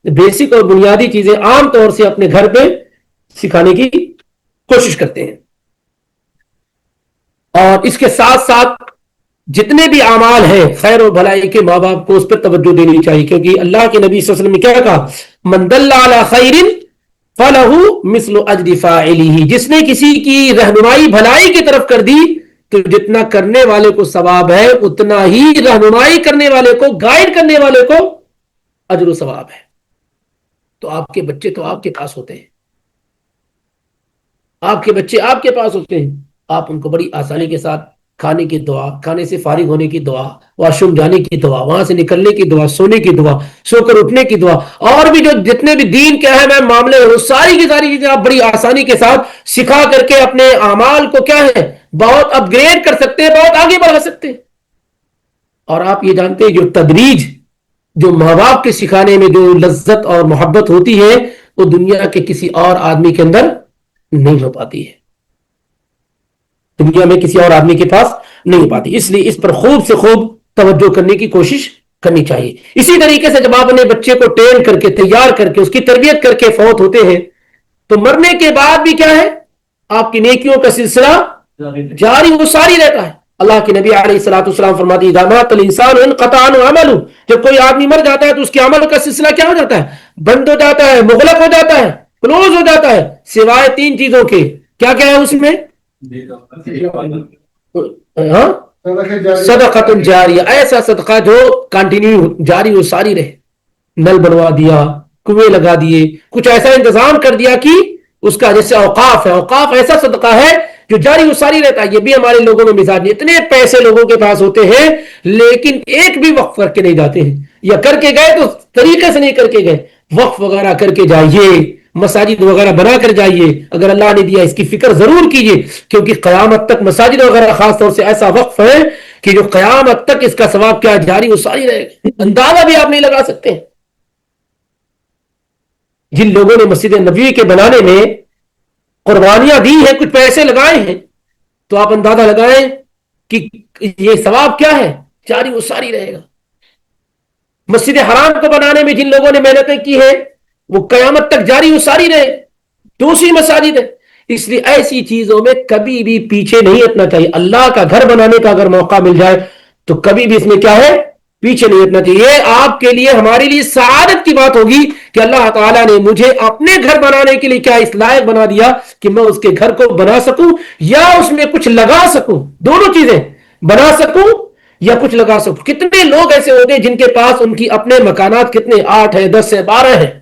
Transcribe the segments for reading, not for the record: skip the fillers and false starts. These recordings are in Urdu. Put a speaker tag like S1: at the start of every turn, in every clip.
S1: بیسک اور بنیادی چیزیں عام طور سے اپنے گھر پہ سکھانے کی کوشش کرتے ہیں. اور اس کے ساتھ ساتھ جتنے بھی اعمال ہیں خیر و بھلائی کے، ماں باپ کو اس پر توجہ دینی چاہیے، کیونکہ اللہ کے نبی صلی اللہ علیہ وسلم نے کیا کہا، من دل علی خیر فلہ مثل اجر فاعلہ، جس نے کسی کی رہنمائی بھلائی کی طرف کر دی تو جتنا کرنے والے کو ثواب ہے اتنا ہی رہنمائی کرنے والے کو، گائیڈ کرنے والے کو اجر و ثواب ہے. تو آپ کے بچے تو آپ کے پاس ہوتے ہیں، آپ کے بچے آپ کے پاس ہوتے ہیں، آپ ان کو بڑی آسانی کے ساتھ کھانے کی دعا، کھانے سے فارغ ہونے کی دعا، واش روم جانے کی دعا، وہاں سے نکلنے کی دعا، سونے کی دعا، سو کر اٹھنے کی دعا، اور بھی جو جتنے بھی دین کے اہم اہم معاملے ہیں، وہ ساری کی ساری چیزیں آپ بڑی آسانی کے ساتھ سکھا کر کے اپنے اعمال کو کیا ہے بہت اپ گریڈ کر سکتے ہیں، بہت آگے بڑھا سکتے ہیں. اور آپ یہ جانتے ہیں جو تدریج جو ماں باپ کے سکھانے میں جو لذت اور محبت ہوتی ہے وہ دنیا کے کسی اور آدمی کے اندر نہیں ہو پاتی ہے، دنیا میں کسی اور آدمی کے پاس نہیں ہو پاتی. اس لیے اس پر خوب سے خوب توجہ کرنے کی کوشش کرنی چاہیے. اسی طریقے سے جب آپ اپنے بچے کو ٹرین کر کے تیار کر کے اس کی تربیت کر کے فوت ہوتے ہیں تو مرنے کے بعد بھی کیا ہے آپ کی نیکیوں کا سلسلہ جاری و ساری رہتا ہے. اللہ کے نبی علیہ الصلوۃ والسلام فرماتے ہیں اذا مات الانسان انقطع عنه عمله، جب کوئی آدمی مر جاتا ہے تو اس کے عمل کا سلسلہ کیا ہو جاتا ہے، بند ہو جاتا ہے، مغلق ہو جاتا ہے، کلوز ہو جاتا ہے، سوائے تین چیزوں کے. کیا کیا ہے اس میں، ہاں صدقۃ جاریہ، ایسا صدقہ جو کنٹینیو جاری و ساری رہے، نل بنوا دیا، کنویں لگا دیے، کچھ ایسا انتظام کر دیا کہ اس کا جیسے اوقاف ہے، اوقاف ایسا صدقہ ہے جو جاری و ساری رہتا ہے. یہ بھی ہمارے لوگوں میں مزاج نہیں، اتنے پیسے لوگوں کے پاس ہوتے ہیں لیکن ایک بھی وقف کر کے نہیں جاتے ہیں، یا کر کے گئے تو طریقے سے نہیں کر کے گئے. وقف وغیرہ کر کے جائیے، مساجد وغیرہ بنا کر جائیے، اگر اللہ نے دیا اس کی فکر ضرور کیجیے، کیونکہ قیامت تک مساجد وغیرہ خاص طور سے ایسا وقف ہے کہ جو قیامت تک اس کا ثواب کیا جاری و ساری رہے گا، اندازہ بھی آپ نہیں لگا سکتے ہیں. جن لوگوں نے مسجد نبوی کے بنانے میں قربانیاں دی ہیں، کچھ پیسے لگائے ہیں، تو آپ اندازہ لگائیں کہ یہ ثواب کیا ہے، جاری و ساری رہے گا. مسجد حرام کو بنانے میں جن لوگوں نے محنتیں کی ہیں وہ قیامت تک جاری و ساری رہے. دوسری مساجد ہے. اس لیے ایسی چیزوں میں کبھی بھی پیچھے نہیں ہٹنا چاہیے. اللہ کا گھر بنانے کا اگر موقع مل جائے تو کبھی بھی اس میں کیا ہے پیچھے نہیں ہٹنا چاہیے. یہ آپ کے لیے ہمارے لیے سعادت کی بات ہوگی کہ اللہ تعالیٰ نے مجھے اپنے گھر بنانے کے لیے کیا اس لائق بنا دیا کہ میں اس کے گھر کو بنا سکوں یا اس میں کچھ لگا سکوں. دونوں چیزیں، بنا سکوں یا کچھ لگا سکوں. کتنے لوگ ایسے ہوتے ہیں جن کے پاس ان کی اپنے مکانات کتنے 8 ہیں 10 ہیں 12 ہیں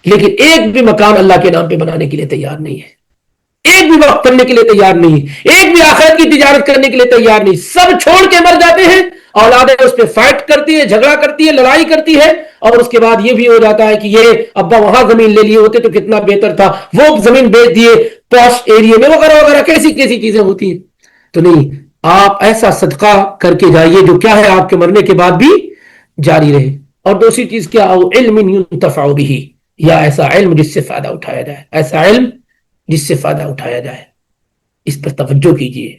S1: لیکن ایک بھی مکان اللہ کے نام پہ بنانے کے لیے تیار نہیں ہے، ایک بھی وقت کرنے کے لیے تیار نہیں، ایک بھی آخرت کی تجارت کرنے کے لیے تیار نہیں. سب چھوڑ کے مر جاتے ہیں، اولادیں اس پہ فائٹ کرتی ہے، جھگڑا کرتی ہے، لڑائی کرتی ہے، اور اس کے بعد یہ بھی ہو جاتا ہے کہ یہ ابا وہاں زمین لے لیے ہوتے تو کتنا بہتر تھا، وہ زمین بیچ دیے پوش ایریے میں وغیرہ وغیرہ. کیسی کیسی چیزیں ہوتی ہیں. تو نہیں، آپ ایسا صدقہ کر کے جائیے جو کیا ہے آپ کے مرنے کے بعد بھی جاری رہے. اور دوسری چیز کیا، علم ينتفع به، یا ایسا علم جس سے فائدہ اٹھایا جائے، ایسا علم جس سے فائدہ اٹھایا جائے. اس پر توجہ کیجیے،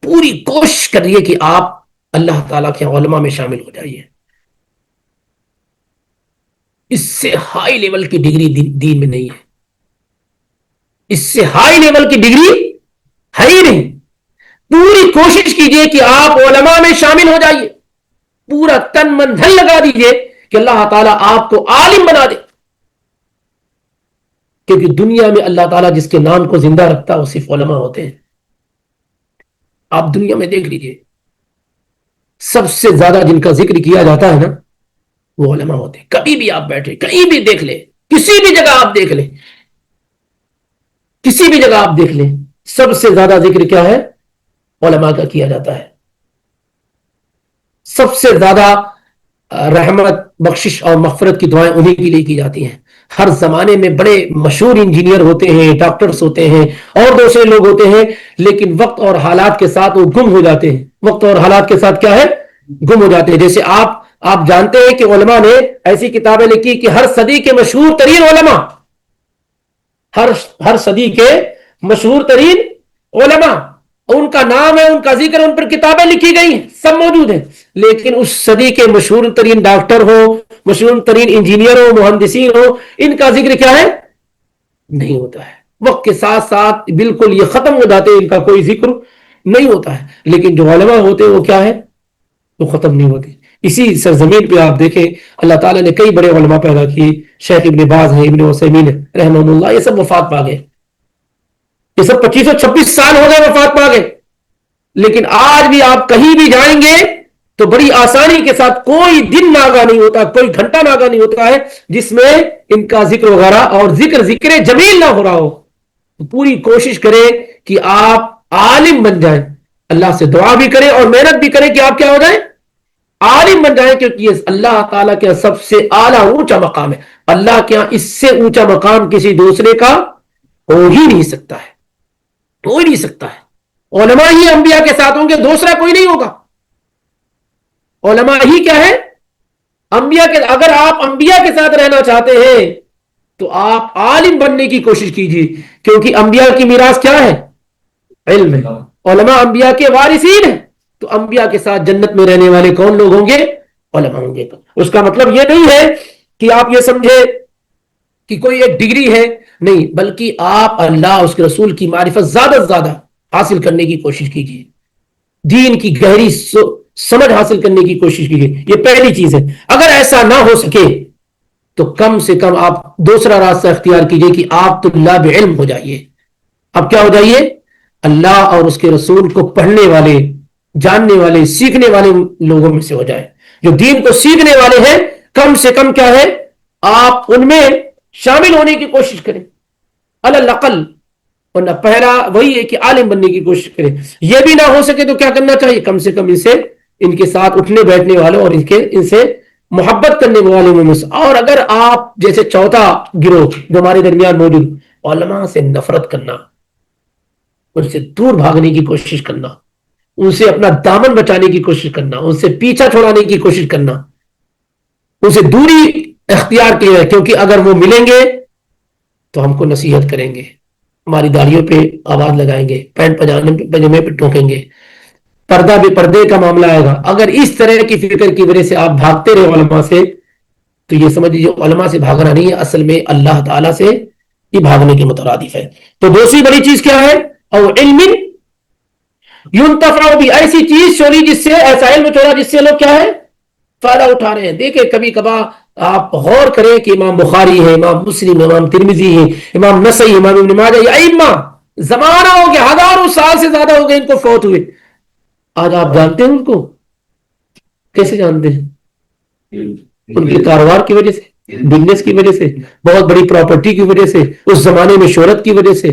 S1: پوری کوشش کریے کہ آپ اللہ تعالیٰ کے علماء میں شامل ہو جائیے. اس سے ہائی لیول کی ڈگری دین میں نہیں ہے، اس سے ہائی لیول کی ڈگری ہے ہی نہیں. پوری کوشش کیجیے کہ آپ علماء میں شامل ہو جائیے، پورا تن من دھن لگا دیجیے کہ اللہ تعالیٰ آپ کو عالم بنا دے. کیونکہ دنیا میں اللہ تعالیٰ جس کے نام کو زندہ رکھتا ہے وہ صرف علماء ہوتے ہیں. آپ دنیا میں دیکھ لیجئے، سب سے زیادہ جن کا ذکر کیا جاتا ہے نا وہ علماء ہوتے ہیں. کبھی بھی آپ بیٹھے، کہیں بھی دیکھ لیں، کسی بھی جگہ آپ دیکھ لیں، کسی بھی جگہ آپ دیکھ لیں، سب سے زیادہ ذکر کیا ہے، علماء کا کیا جاتا ہے. سب سے زیادہ رحمت بخشش اور مغفرت کی دعائیں انہی کے لیے کی جاتی ہیں. ہر زمانے میں بڑے مشہور انجینئر ہوتے ہیں، ڈاکٹرز ہوتے ہیں اور دوسرے لوگ ہوتے ہیں، لیکن وقت اور حالات کے ساتھ وہ گم ہو جاتے ہیں. وقت اور حالات کے ساتھ کیا ہے، گم ہو جاتے ہیں. جیسے آپ جانتے ہیں کہ علماء نے ایسی کتابیں لکھی کہ ہر صدی کے مشہور ترین علماء، ہر صدی کے مشہور ترین علماء، ان کا نام ہے، ان کا ذکر، ان پر کتابیں لکھی گئی ہیں، سب موجود ہیں. لیکن اس صدی کے مشہور ترین ڈاکٹر ہو، مشہور ترین انجینئر ہو، مہندسین ہو، ان کا ذکر کیا ہے؟ نہیں ہوتا ہے. وقت کے ساتھ ساتھ بالکل یہ ختم ہو جاتے ہیں، ان کا کوئی ذکر نہیں ہوتا ہے. لیکن جو علماء ہوتے ہیں وہ کیا ہے؟ وہ ختم نہیں ہوتے. اسی سرزمین پہ آپ دیکھیں اللہ تعالیٰ نے کئی بڑے علماء پیدا کیے. شیخ ابن باز ہیں، ابن عثیمین رحمہ اللہ، یہ سب وفات پا گئے. یہ سب 2526 سال ہو گئے وفات پا گئے. لیکن آج بھی آپ کہیں بھی جائیں گے تو بڑی آسانی کے ساتھ کوئی دن ناگا نہیں ہوتا، کوئی گھنٹہ ناگا نہیں ہوتا ہے جس میں ان کا ذکر وغیرہ اور ذکر جمیل نہ ہو رہا ہو. پوری کوشش کریں کہ آپ عالم بن جائیں. اللہ سے دعا بھی کریں اور محنت بھی کریں کہ آپ کیا ہو جائیں؟ عالم بن جائیں، کیونکہ یہ اللہ تعالیٰ کے سب سے اعلیٰ اونچا مقام ہے. اللہ کے ہاں اس سے اونچا مقام کسی دوسرے کا ہو ہی نہیں سکتا ہے، ہو ہی نہیں سکتا ہے. علماء ہی انبیاء کے ساتھ ہوں گے، دوسرا کوئی نہیں ہوگا. علماء ہی کیا ہے؟ انبیاء کے. اگر آپ انبیاء کے ساتھ رہنا چاہتے ہیں تو آپ عالم بننے کی کوشش کیجیے، کیونکہ انبیاء کی میراث کیا ہے؟ علم ہے. علماء انبیاء کے وارثین ہیں. تو انبیاء کے ساتھ جنت میں رہنے والے کون لوگ ہوں گے؟ علماء ہوں گے. اس کا مطلب یہ نہیں ہے کہ آپ یہ سمجھے کہ کوئی ایک ڈگری ہے، نہیں، بلکہ آپ اللہ اس کے رسول کی معرفت زیادہ سے زیادہ حاصل کرنے کی کوشش کیجیے، دین کی گہری سمجھ حاصل کرنے کی کوشش کیجیے. یہ پہلی چیز ہے. اگر ایسا نہ ہو سکے تو کم سے کم آپ دوسرا راستہ اختیار کیجیے کہ آپ طلاب علم ہو جائیے. اب کیا ہو جائیے؟ اللہ اور اس کے رسول کو پڑھنے والے، جاننے والے، سیکھنے والے لوگوں میں سے ہو جائے. جو دین کو سیکھنے والے ہیں کم سے کم کیا ہے؟ آپ ان میں شامل ہونے کی کوشش کریں الاقل. ورنہ پہلا وہی ہے کہ عالم بننے کی کوشش کریں. یہ بھی نہ ہو سکے تو کیا کرنا چاہیے؟ کم سے کم ان کے ساتھ اٹھنے بیٹھنے والوں اور ان سے محبت کرنے والوں میں. اور اگر آپ جیسے چوتھا گروہ جو ہمارے درمیان موجود، علماء سے نفرت کرنا، ان سے دور بھاگنے کی کوشش کرنا، ان سے اپنا دامن بچانے کی کوشش کرنا، ان سے پیچھا چھوڑانے کی کوشش کرنا، ان سے دوری اختیار کی ہے. کیونکہ اگر وہ ملیں گے تو ہم کو نصیحت کریں گے، ہماری داڑھیوں پہ آواز لگائیں گے، پینٹ پجامے پہ ٹوکیں گے، پردہ بھی پردے کا معاملہ آئے گا. اگر اس طرح کی فکر کی وجہ سے آپ بھاگتے رہے علماء سے تو یہ سمجھ لیجیے علماء سے بھاگنا نہیں ہے، اصل میں اللہ تعالیٰ سے ہی بھاگنے کے مترادف ہے. تو دوسری بڑی چیز کیا ہے؟ اور علم ينتفع بھی، ایسی چیز چوری جس سے، ایسا علم چورا جس سے لوگ کیا ہے؟ فائدہ اٹھا رہے ہیں. دیکھیں کبھی کبھار آپ غور کریں کہ امام بخاری ہے، امام مسلم، امام ترمذی ہے، امام نسائی، امام ابن ماجہ، یہ ائمہ زمانہ ہو گیا، ہزاروں سال سے زیادہ ہو گئے ان کو فوت ہوئے. آج آپ جانتے ہیں ان کو؟ کیسے جانتے ہیں؟ ان کے کاروبار کی وجہ سے، بزنس کی وجہ سے، بہت بڑی پراپرٹی کی وجہ سے، اس زمانے میں شہرت کی وجہ سے.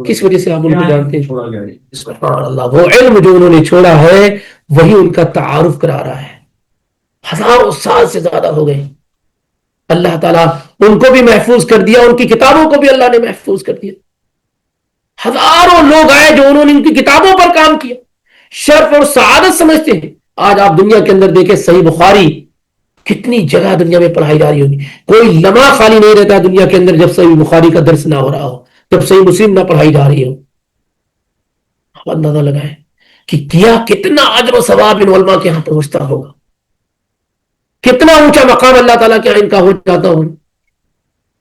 S1: کس وجہ سے آپ ان کو جانتے ہیں؟ سبحان اللہ، وہ علم جو انہوں نے چھوڑا ہے وہی ان کا تعارف کرا رہا ہے. ہزاروں سال سے زیادہ ہو گئے. اللہ تعالیٰ ان کو بھی محفوظ کر دیا، ان کی کتابوں کو بھی اللہ نے محفوظ کر دیا. ہزاروں لوگ آئے جو انہوں نے ان کی کتابوں پر کام کیا، شرف اور سعادت سمجھتے ہیں. آج آپ دنیا کے اندر دیکھیں صحیح بخاری کتنی جگہ دنیا میں پڑھائی جا رہی ہوگی. کوئی لمحہ خالی نہیں رہتا دنیا کے اندر جب صحیح بخاری کا درس نہ ہو رہا ہو، جب صحیح مسلم نہ پڑھائی جا رہی ہو. آپ اندازہ لگائیں کہ کیا کتنا اجر و ثواب ان علماء کے یہاں پہنچتا ہوگا، کتنا اونچا مقام اللہ تعالیٰ کے یہاں ان کا ہو جاتا ہو.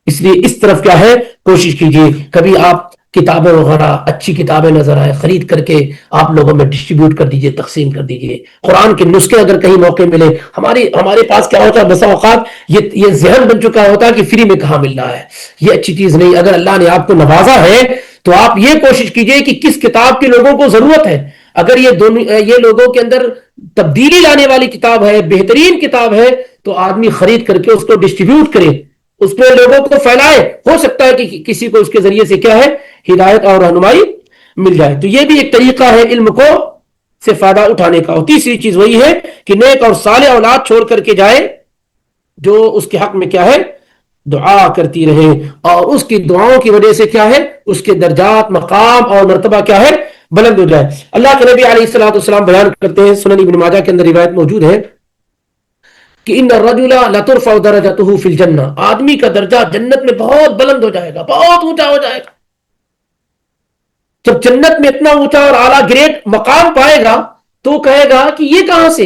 S1: اس لیے اس طرف کیا ہے؟ کوشش کیجیے. کبھی آپ کتابیں وغیرہ اچھی کتابیں نظر آئے خرید کر کے آپ لوگوں میں ڈسٹریبیوٹ کر دیجئے، تقسیم کر دیجئے. قرآن کے نسخے اگر کہیں موقع ملے، ہمارے پاس کیا ہوتا ہے بسا اوقات یہ ذہن بن چکا ہوتا ہے کہ فری میں کہاں مل رہا ہے. یہ اچھی چیز نہیں. اگر اللہ نے آپ کو نوازا ہے تو آپ یہ کوشش کیجئے کہ کس کتاب کے لوگوں کو ضرورت ہے. اگر یہ لوگوں کے اندر تبدیلی لانے والی کتاب ہے، بہترین کتاب ہے، تو آدمی خرید کر کے اس کو ڈسٹریبیوٹ کرے، اس پہ لوگوں کو پھیلائے. ہو سکتا ہے کہ کسی کو اس کے ذریعے سے کیا ہے؟ ہدایت اور رہنمائی مل جائے. تو یہ بھی ایک طریقہ ہے علم کو سے فائدہ اٹھانے کا. اور تیسری چیز وہی ہے کہ نیک اور صالح اولاد چھوڑ کر کے جائے جو اس کے حق میں کیا ہے؟ دعا کرتی رہے، اور اس کی دعاؤں کی وجہ سے کیا ہے؟ اس کے درجات، مقام اور مرتبہ کیا ہے؟ بلند ہو جائے. اللہ کے نبی علیہ الصلوۃ والسلام بیان کرتے ہیں، سنن ابن ماجہ کے اندر روایت موجود ہے کہ ان الرجل لترفع درجته فی الجنہ، آدمی کا درجہ جنت میں بہت بلند ہو جائے گا، بہت اونچا ہو جائے گا. جب جنت میں اتنا اونچا اور اعلیٰ گریڈ مقام پائے گا تو کہے گا کہ یہ کہاں سے؟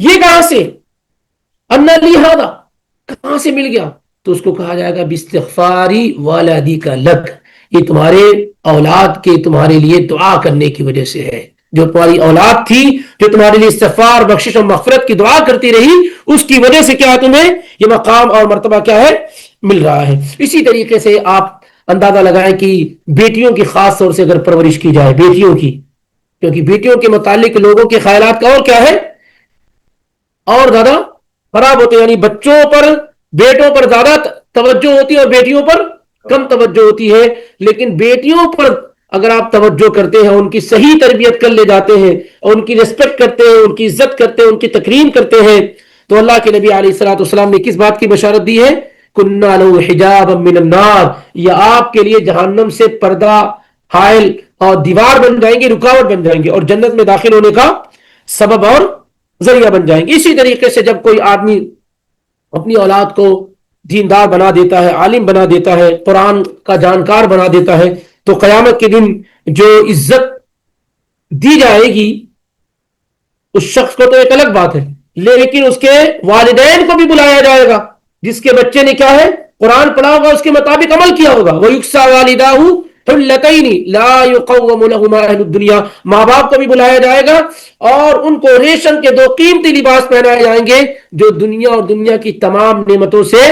S1: یہ کہاں سے؟ انا لی ھذا، کہاں سے مل گیا؟ تو اس کو کہا جائے گا باستغفاری والدی کا لک، یہ تمہارے اولاد کے تمہارے لیے دعا کرنے کی وجہ سے ہے. جو تمہاری اولاد تھی جو تمہارے لیے استغفار، بخشش اور مغفرت کی دعا کرتی رہی، اس کی وجہ سے کیا تمہیں یہ مقام اور مرتبہ کیا ہے مل رہا ہے. اسی طریقے سے آپ اندازہ لگائیں کہ بیٹیوں کی خاص طور سے اگر پرورش کی جائے، بیٹیوں کی، کیونکہ بیٹیوں کے متعلق لوگوں کے خیالات کا اور کیا ہے اور زیادہ خراب ہوتے ہیں، یعنی بچوں پر بیٹوں پر زیادہ توجہ ہوتی ہے اور بیٹیوں پر کم توجہ ہوتی ہے. لیکن بیٹیوں پر اگر آپ توجہ کرتے ہیں، ان کی صحیح تربیت کر لے جاتے ہیں، ان کی ریسپیکٹ کرتے ہیں، ان کی عزت کرتے ہیں، ان کی تکریم کرتے ہیں، تو اللہ کے نبی علیہ الصلوۃ والسلام نے کس بات کی بشارت دی ہے؟ کنا لو حجابا من النار، یہ آپ کے لیے جہنم سے پردہ، حائل اور دیوار بن جائیں گے، رکاوٹ بن جائیں گے، اور جنت میں داخل ہونے کا سبب اور ذریعہ بن جائیں گے. اسی طریقے سے جب کوئی آدمی اپنی اولاد کو دیندار بنا دیتا ہے، عالم بنا دیتا ہے، قرآن کا جانکار بنا دیتا ہے، تو قیامت کے دن جو عزت دی جائے گی اس شخص کو تو ایک الگ بات ہے، لیکن اس کے والدین کو بھی بلایا جائے گا جس کے بچے نے کیا ہے قرآن پڑھا ہوگا، اس کے مطابق عمل کیا ہوگا. وَيُكْسَى وَالِدَاهُ حُلَّتَيْنِ لَا يُقَوَّمُ لَهُمَا أَهْلُ الدُّنْيَا، ماں باپ کو بھی بلایا جائے گا اور ان کو ریشم کے 2 قیمتی لباس پہنائے جائیں گے جو دنیا اور دنیا کی تمام نعمتوں سے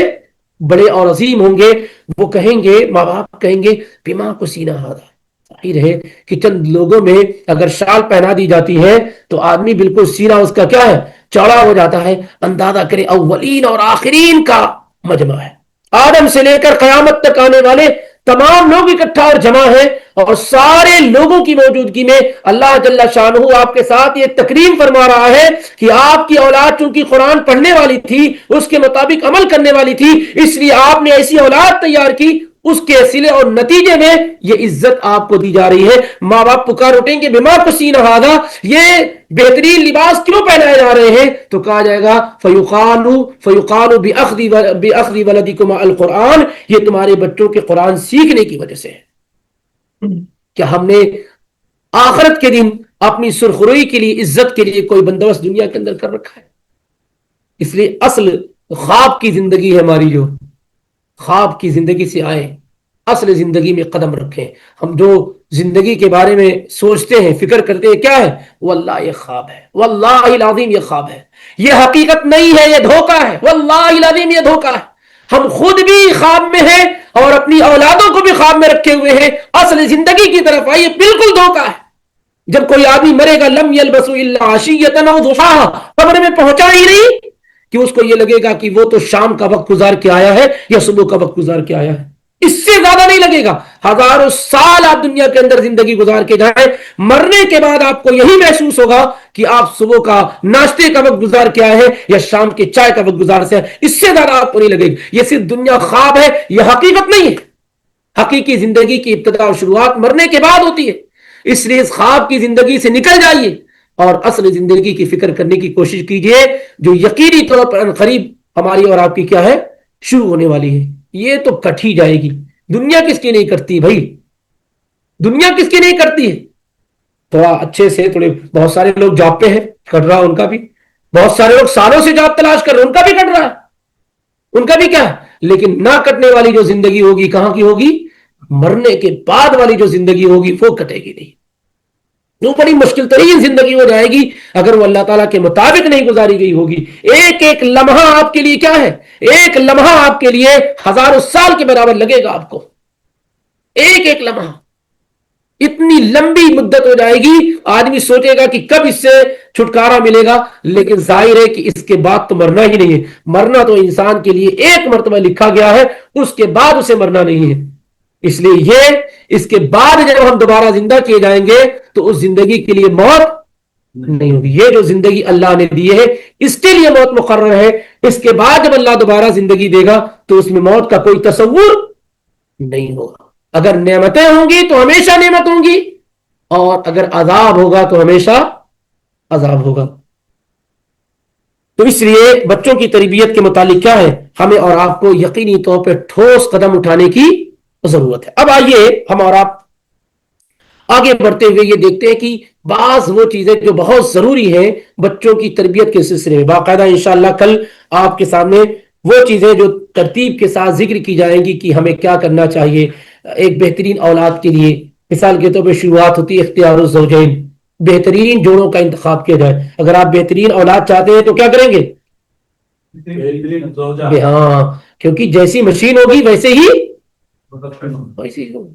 S1: بڑے اور عظیم ہوں گے. وہ کہیں گے، ماں باپ کہیں گے بما کسینا ھذا، ظاہر ہے کہ چند لوگوں میں اگر شال پہنا دی جاتی ہے تو آدمی بالکل سینہ اس کا کیا ہے چوڑا ہو جاتا ہے. اندازہ کرے اولین اور آخرین کا مجمع ہے، آدم سے لے کر قیامت تک آنے والے تمام لوگ اکٹھا اور جمع ہیں، اور سارے لوگوں کی موجودگی میں اللہ جل شانہ آپ کے ساتھ یہ تکریم فرما رہا ہے کہ آپ کی اولاد چونکہ قرآن پڑھنے والی تھی، اس کے مطابق عمل کرنے والی تھی، اس لیے آپ نے ایسی اولاد تیار کی، اس کے صلے اور نتیجے میں یہ عزت آپ کو دی جا رہی ہے. ماں باپ پکار اٹھیں گے بما کسینا ھذا، یہ بہترین لباس کیوں پہنائے جا رہے ہیں؟ تو کہا جائے گا فیقال باخذ ولدکم القرآن، یہ تمہارے بچوں کے قرآن سیکھنے کی وجہ سے ہے. کیا ہم نے آخرت کے دن اپنی سرخروئی کے لیے، عزت کے لیے کوئی بندوبست دنیا کے اندر کر رکھا ہے؟ اس لیے اصل خواب کی زندگی ہے ہماری، جو خواب کی زندگی سے آئے، اصل زندگی میں قدم رکھیں. ہم جو زندگی کے بارے میں سوچتے ہیں، فکر کرتے ہیں، کیا ہے؟ واللہ یہ خواب ہے، واللہ العظیم یہ خواب ہے، یہ حقیقت نہیں ہے، یہ دھوکہ ہے، واللہ العظیم یہ دھوکہ ہے. ہم خود بھی خواب میں ہیں اور اپنی اولادوں کو بھی خواب میں رکھے ہوئے ہیں. اصل زندگی کی طرف آئیے، بالکل دھوکہ ہے. جب کوئی آدمی مرے گا لم یلبسوا الا عشیۃ او ضحاھا، قبر میں پہنچا ہی نہیں کہ اس کو یہ لگے گا کہ وہ تو شام کا وقت گزار کے آیا ہے یا صبح کا وقت گزار کے آیا ہے. اس سے زیادہ نہیں لگے گا. ہزاروں سال آپ دنیا کے اندر زندگی گزار کے جائیں، مرنے کے بعد آپ کو یہی محسوس ہوگا کہ آپ صبح کا ناشتے کا وقت گزار کے آئے ہیں یا شام کے چائے کا وقت گزار سے. اس سے زیادہ آپ کو نہیں لگے گا. یہ صرف دنیا خواب ہے، یہ حقیقت نہیں ہے. حقیقی زندگی کی ابتدا اور شروعات مرنے کے بعد ہوتی ہے. اس لیے اس خواب کی زندگی سے نکل جائیے اور اصل زندگی کی فکر کرنے کی کوشش کیجئے جو یقینی طور پر قریب ہماری اور آپ کی کیا ہے شروع ہونے والی ہے. یہ تو کٹ ہی جائے گی. دنیا کس کی نہیں کرتی بھائی؟ دنیا کس کی نہیں کرتی ہے؟ تھوڑا اچھے سے بہت سارے لوگ جاب پہ ہیں، کٹ رہا ان کا بھی. بہت سارے لوگ سالوں سے جاب تلاش کر رہے ہیں، ان کا بھی کٹ رہا ہے، ان کا بھی کیا ہے. لیکن نہ کٹنے والی جو زندگی ہوگی کہاں کی ہوگی؟ مرنے کے بعد والی جو زندگی ہوگی وہ کٹے گی نہیں. وہ بڑی مشکل ترین زندگی ہو جائے گی اگر وہ اللہ تعالیٰ کے مطابق نہیں گزاری گئی ہوگی. ایک ایک لمحہ آپ کے لیے کیا ہے؟ ایک لمحہ آپ کے لیے ہزاروں سال کے برابر لگے گا آپ کو. ایک ایک لمحہ اتنی لمبی مدت ہو جائے گی، آدمی سوچے گا کہ کب اس سے چھٹکارا ملے گا. لیکن ظاہر ہے کہ اس کے بعد تو مرنا ہی نہیں ہے. مرنا تو انسان کے لیے ایک مرتبہ لکھا گیا ہے، اس کے بعد اسے مرنا نہیں ہے. اس لیے اس کے بعد جب ہم دوبارہ زندہ کیے جائیں گے تو اس زندگی کے لیے موت نہیں ہوگی. یہ جو زندگی اللہ نے دی ہے اس کے لیے موت مقرر ہے. اس کے بعد جب اللہ دوبارہ زندگی دے گا تو اس میں موت کا کوئی تصور نہیں ہوگا. اگر نعمتیں ہوں گی تو ہمیشہ نعمت ہوں گی، اور اگر عذاب ہوگا تو ہمیشہ عذاب ہوگا. تو اس لیے بچوں کی تربیت کے متعلق کیا ہے؟ ہمیں اور آپ کو یقینی طور پہ ٹھوس قدم اٹھانے کی ضرورت ہے. اب آئیے ہم اور آپ آگے بڑھتے ہوئے یہ دیکھتے ہیں کہ بعض وہ چیزیں جو بہت ضروری ہیں بچوں کی تربیت کے سلسلے میں، باقاعدہ انشاءاللہ کل آپ کے سامنے وہ چیزیں جو ترتیب کے ساتھ ذکر کی جائیں گی کہ ہمیں کیا کرنا چاہیے ایک بہترین اولاد کے لیے۔ مثال کے طور پہ شروعات ہوتی ہے اختیار الزوجین، بہترین جوڑوں کا انتخاب کیا جائے۔ اگر آپ بہترین اولاد چاہتے ہیں تو کیا کریں گے؟ ہاں، کیونکہ جیسی مشین ہوگی ویسے ہی ہوگی۔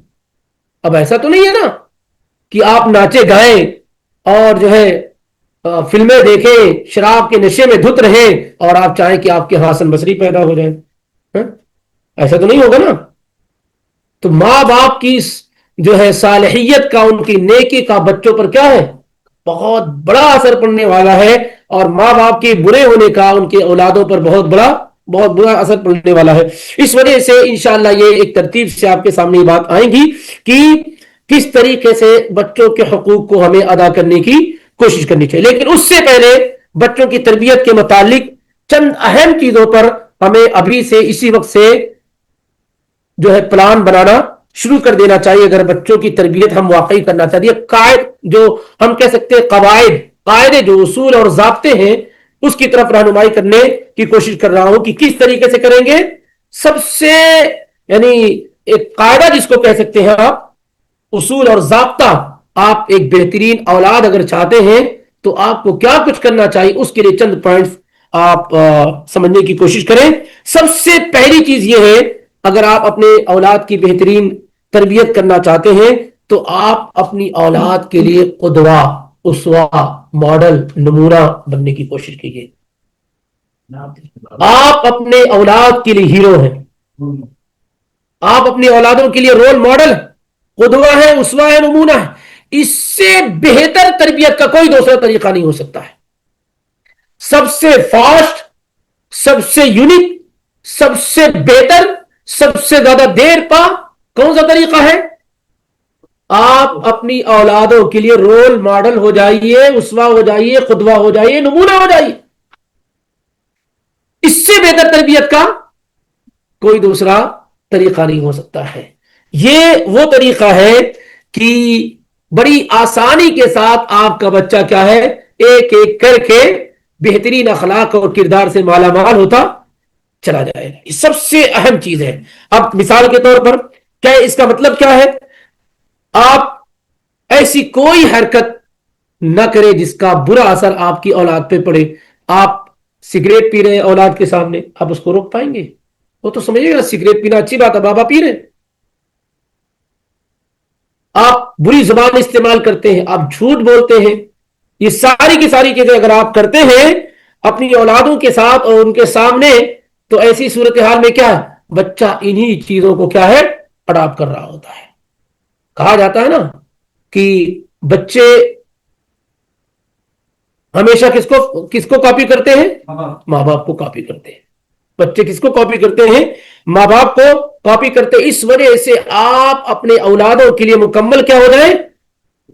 S1: اب ایسا تو نہیں ہے نا کہ آپ ناچے گائیں اور جو ہے فلمیں دیکھیں، شراب کے نشے میں دھت رہیں اور آپ چاہیں کہ آپ کے ہاں حسن بصری پیدا ہو جائیں، ایسا تو نہیں ہوگا نا۔ تو ماں باپ کی جو ہے صالحیت کا، ان کی نیکی کا بچوں پر کیا ہے؟ بہت بڑا اثر پڑنے والا ہے، اور ماں باپ کے برے ہونے کا ان کے اولادوں پر بہت برا اثر پڑنے والا ہے۔ اس وجہ سے انشاءاللہ یہ ایک ترتیب سے آپ کے سامنے بات آئیں گی کہ کس طریقے سے بچوں کے حقوق کو ہمیں ادا کرنے کی کوشش کرنی چاہیے۔ لیکن اس سے پہلے بچوں کی تربیت کے متعلق چند اہم چیزوں پر ہمیں ابھی سے اسی وقت سے جو ہے پلان بنانا شروع کر دینا چاہیے اگر بچوں کی تربیت ہم واقعی کرنا چاہیے۔ قائد جو ہم کہہ سکتے ہیں قاعدے جو اصول اور ضابطے ہیں اس کی طرف رہنمائی کرنے کی کوشش کر رہا ہوں کہ کس طریقے سے کریں گے۔ سب سے یعنی ایک قاعدہ جس کو کہہ سکتے ہیں آپ، اصول اور ضابطہ، آپ ایک بہترین اولاد اگر چاہتے ہیں تو آپ کو کیا کچھ کرنا چاہیے، اس کے لیے چند پوائنٹس آپ سمجھنے کی کوشش کریں۔ سب سے پہلی چیز یہ ہے، اگر آپ اپنے اولاد کی بہترین تربیت کرنا چاہتے ہیں تو آپ اپنی اولاد کے لیے قدوہ، اسوہ، ماڈل، نمونہ بننے کی کوشش کیجیے۔ آپ اپنے اولاد کے لیے ہیرو ہیں، آپ اپنی اولادوں کے لیے رول ماڈل، قدوہ ہے، اسوہ ہے، نمونہ ہے۔ اس سے بہتر تربیت کا کوئی دوسرا طریقہ نہیں ہو سکتا ہے۔ سب سے فاسٹ، سب سے یونیک، سب سے بہتر، سب سے زیادہ دیر پا کون سا طریقہ ہے؟ آپ اپنی اولادوں کے لیے رول ماڈل ہو جائیے، اسوہ ہو جائیے، قدوہ ہو جائیے، نمونہ ہو جائیے۔ اس سے بہتر تربیت کا کوئی دوسرا طریقہ نہیں ہو سکتا ہے۔ یہ وہ طریقہ ہے کہ بڑی آسانی کے ساتھ آپ کا بچہ کیا ہے، ایک ایک کر کے بہترین اخلاق اور کردار سے مالا مال ہوتا چلا جائے گا۔ یہ سب سے اہم چیز ہے۔ اب مثال کے طور پر کیا اس کا مطلب کیا ہے؟ آپ ایسی کوئی حرکت نہ کریں جس کا برا اثر آپ کی اولاد پہ پڑے۔ آپ سگریٹ پی رہے ہیں اولاد کے سامنے، آپ اس کو روک پائیں گے؟ وہ تو سمجھے گا سگریٹ پینا اچھی بات ہے، بابا پی رہے۔ آپ بری زبان استعمال کرتے ہیں، آپ جھوٹ بولتے ہیں، یہ ساری کی ساری چیزیں اگر آپ کرتے ہیں اپنی اولادوں کے ساتھ اور ان کے سامنے، تو ایسی صورتحال میں کیا ہے، بچہ انہی چیزوں کو کیا ہے، اڈاپٹ کر رہا ہوتا ہے۔ کہا جاتا ہے نا کہ بچے ہمیشہ کس کو کاپی کرتے ہیں؟ ماں باپ کو کاپی کرتے ہیں۔ بچے کس کو کاپی کرتے ہیں؟ ماں باپ کو کاپی کرتے ہیں۔ اس وجہ سے آپ اپنے اولادوں کے لیے مکمل کیا ہو جائیں،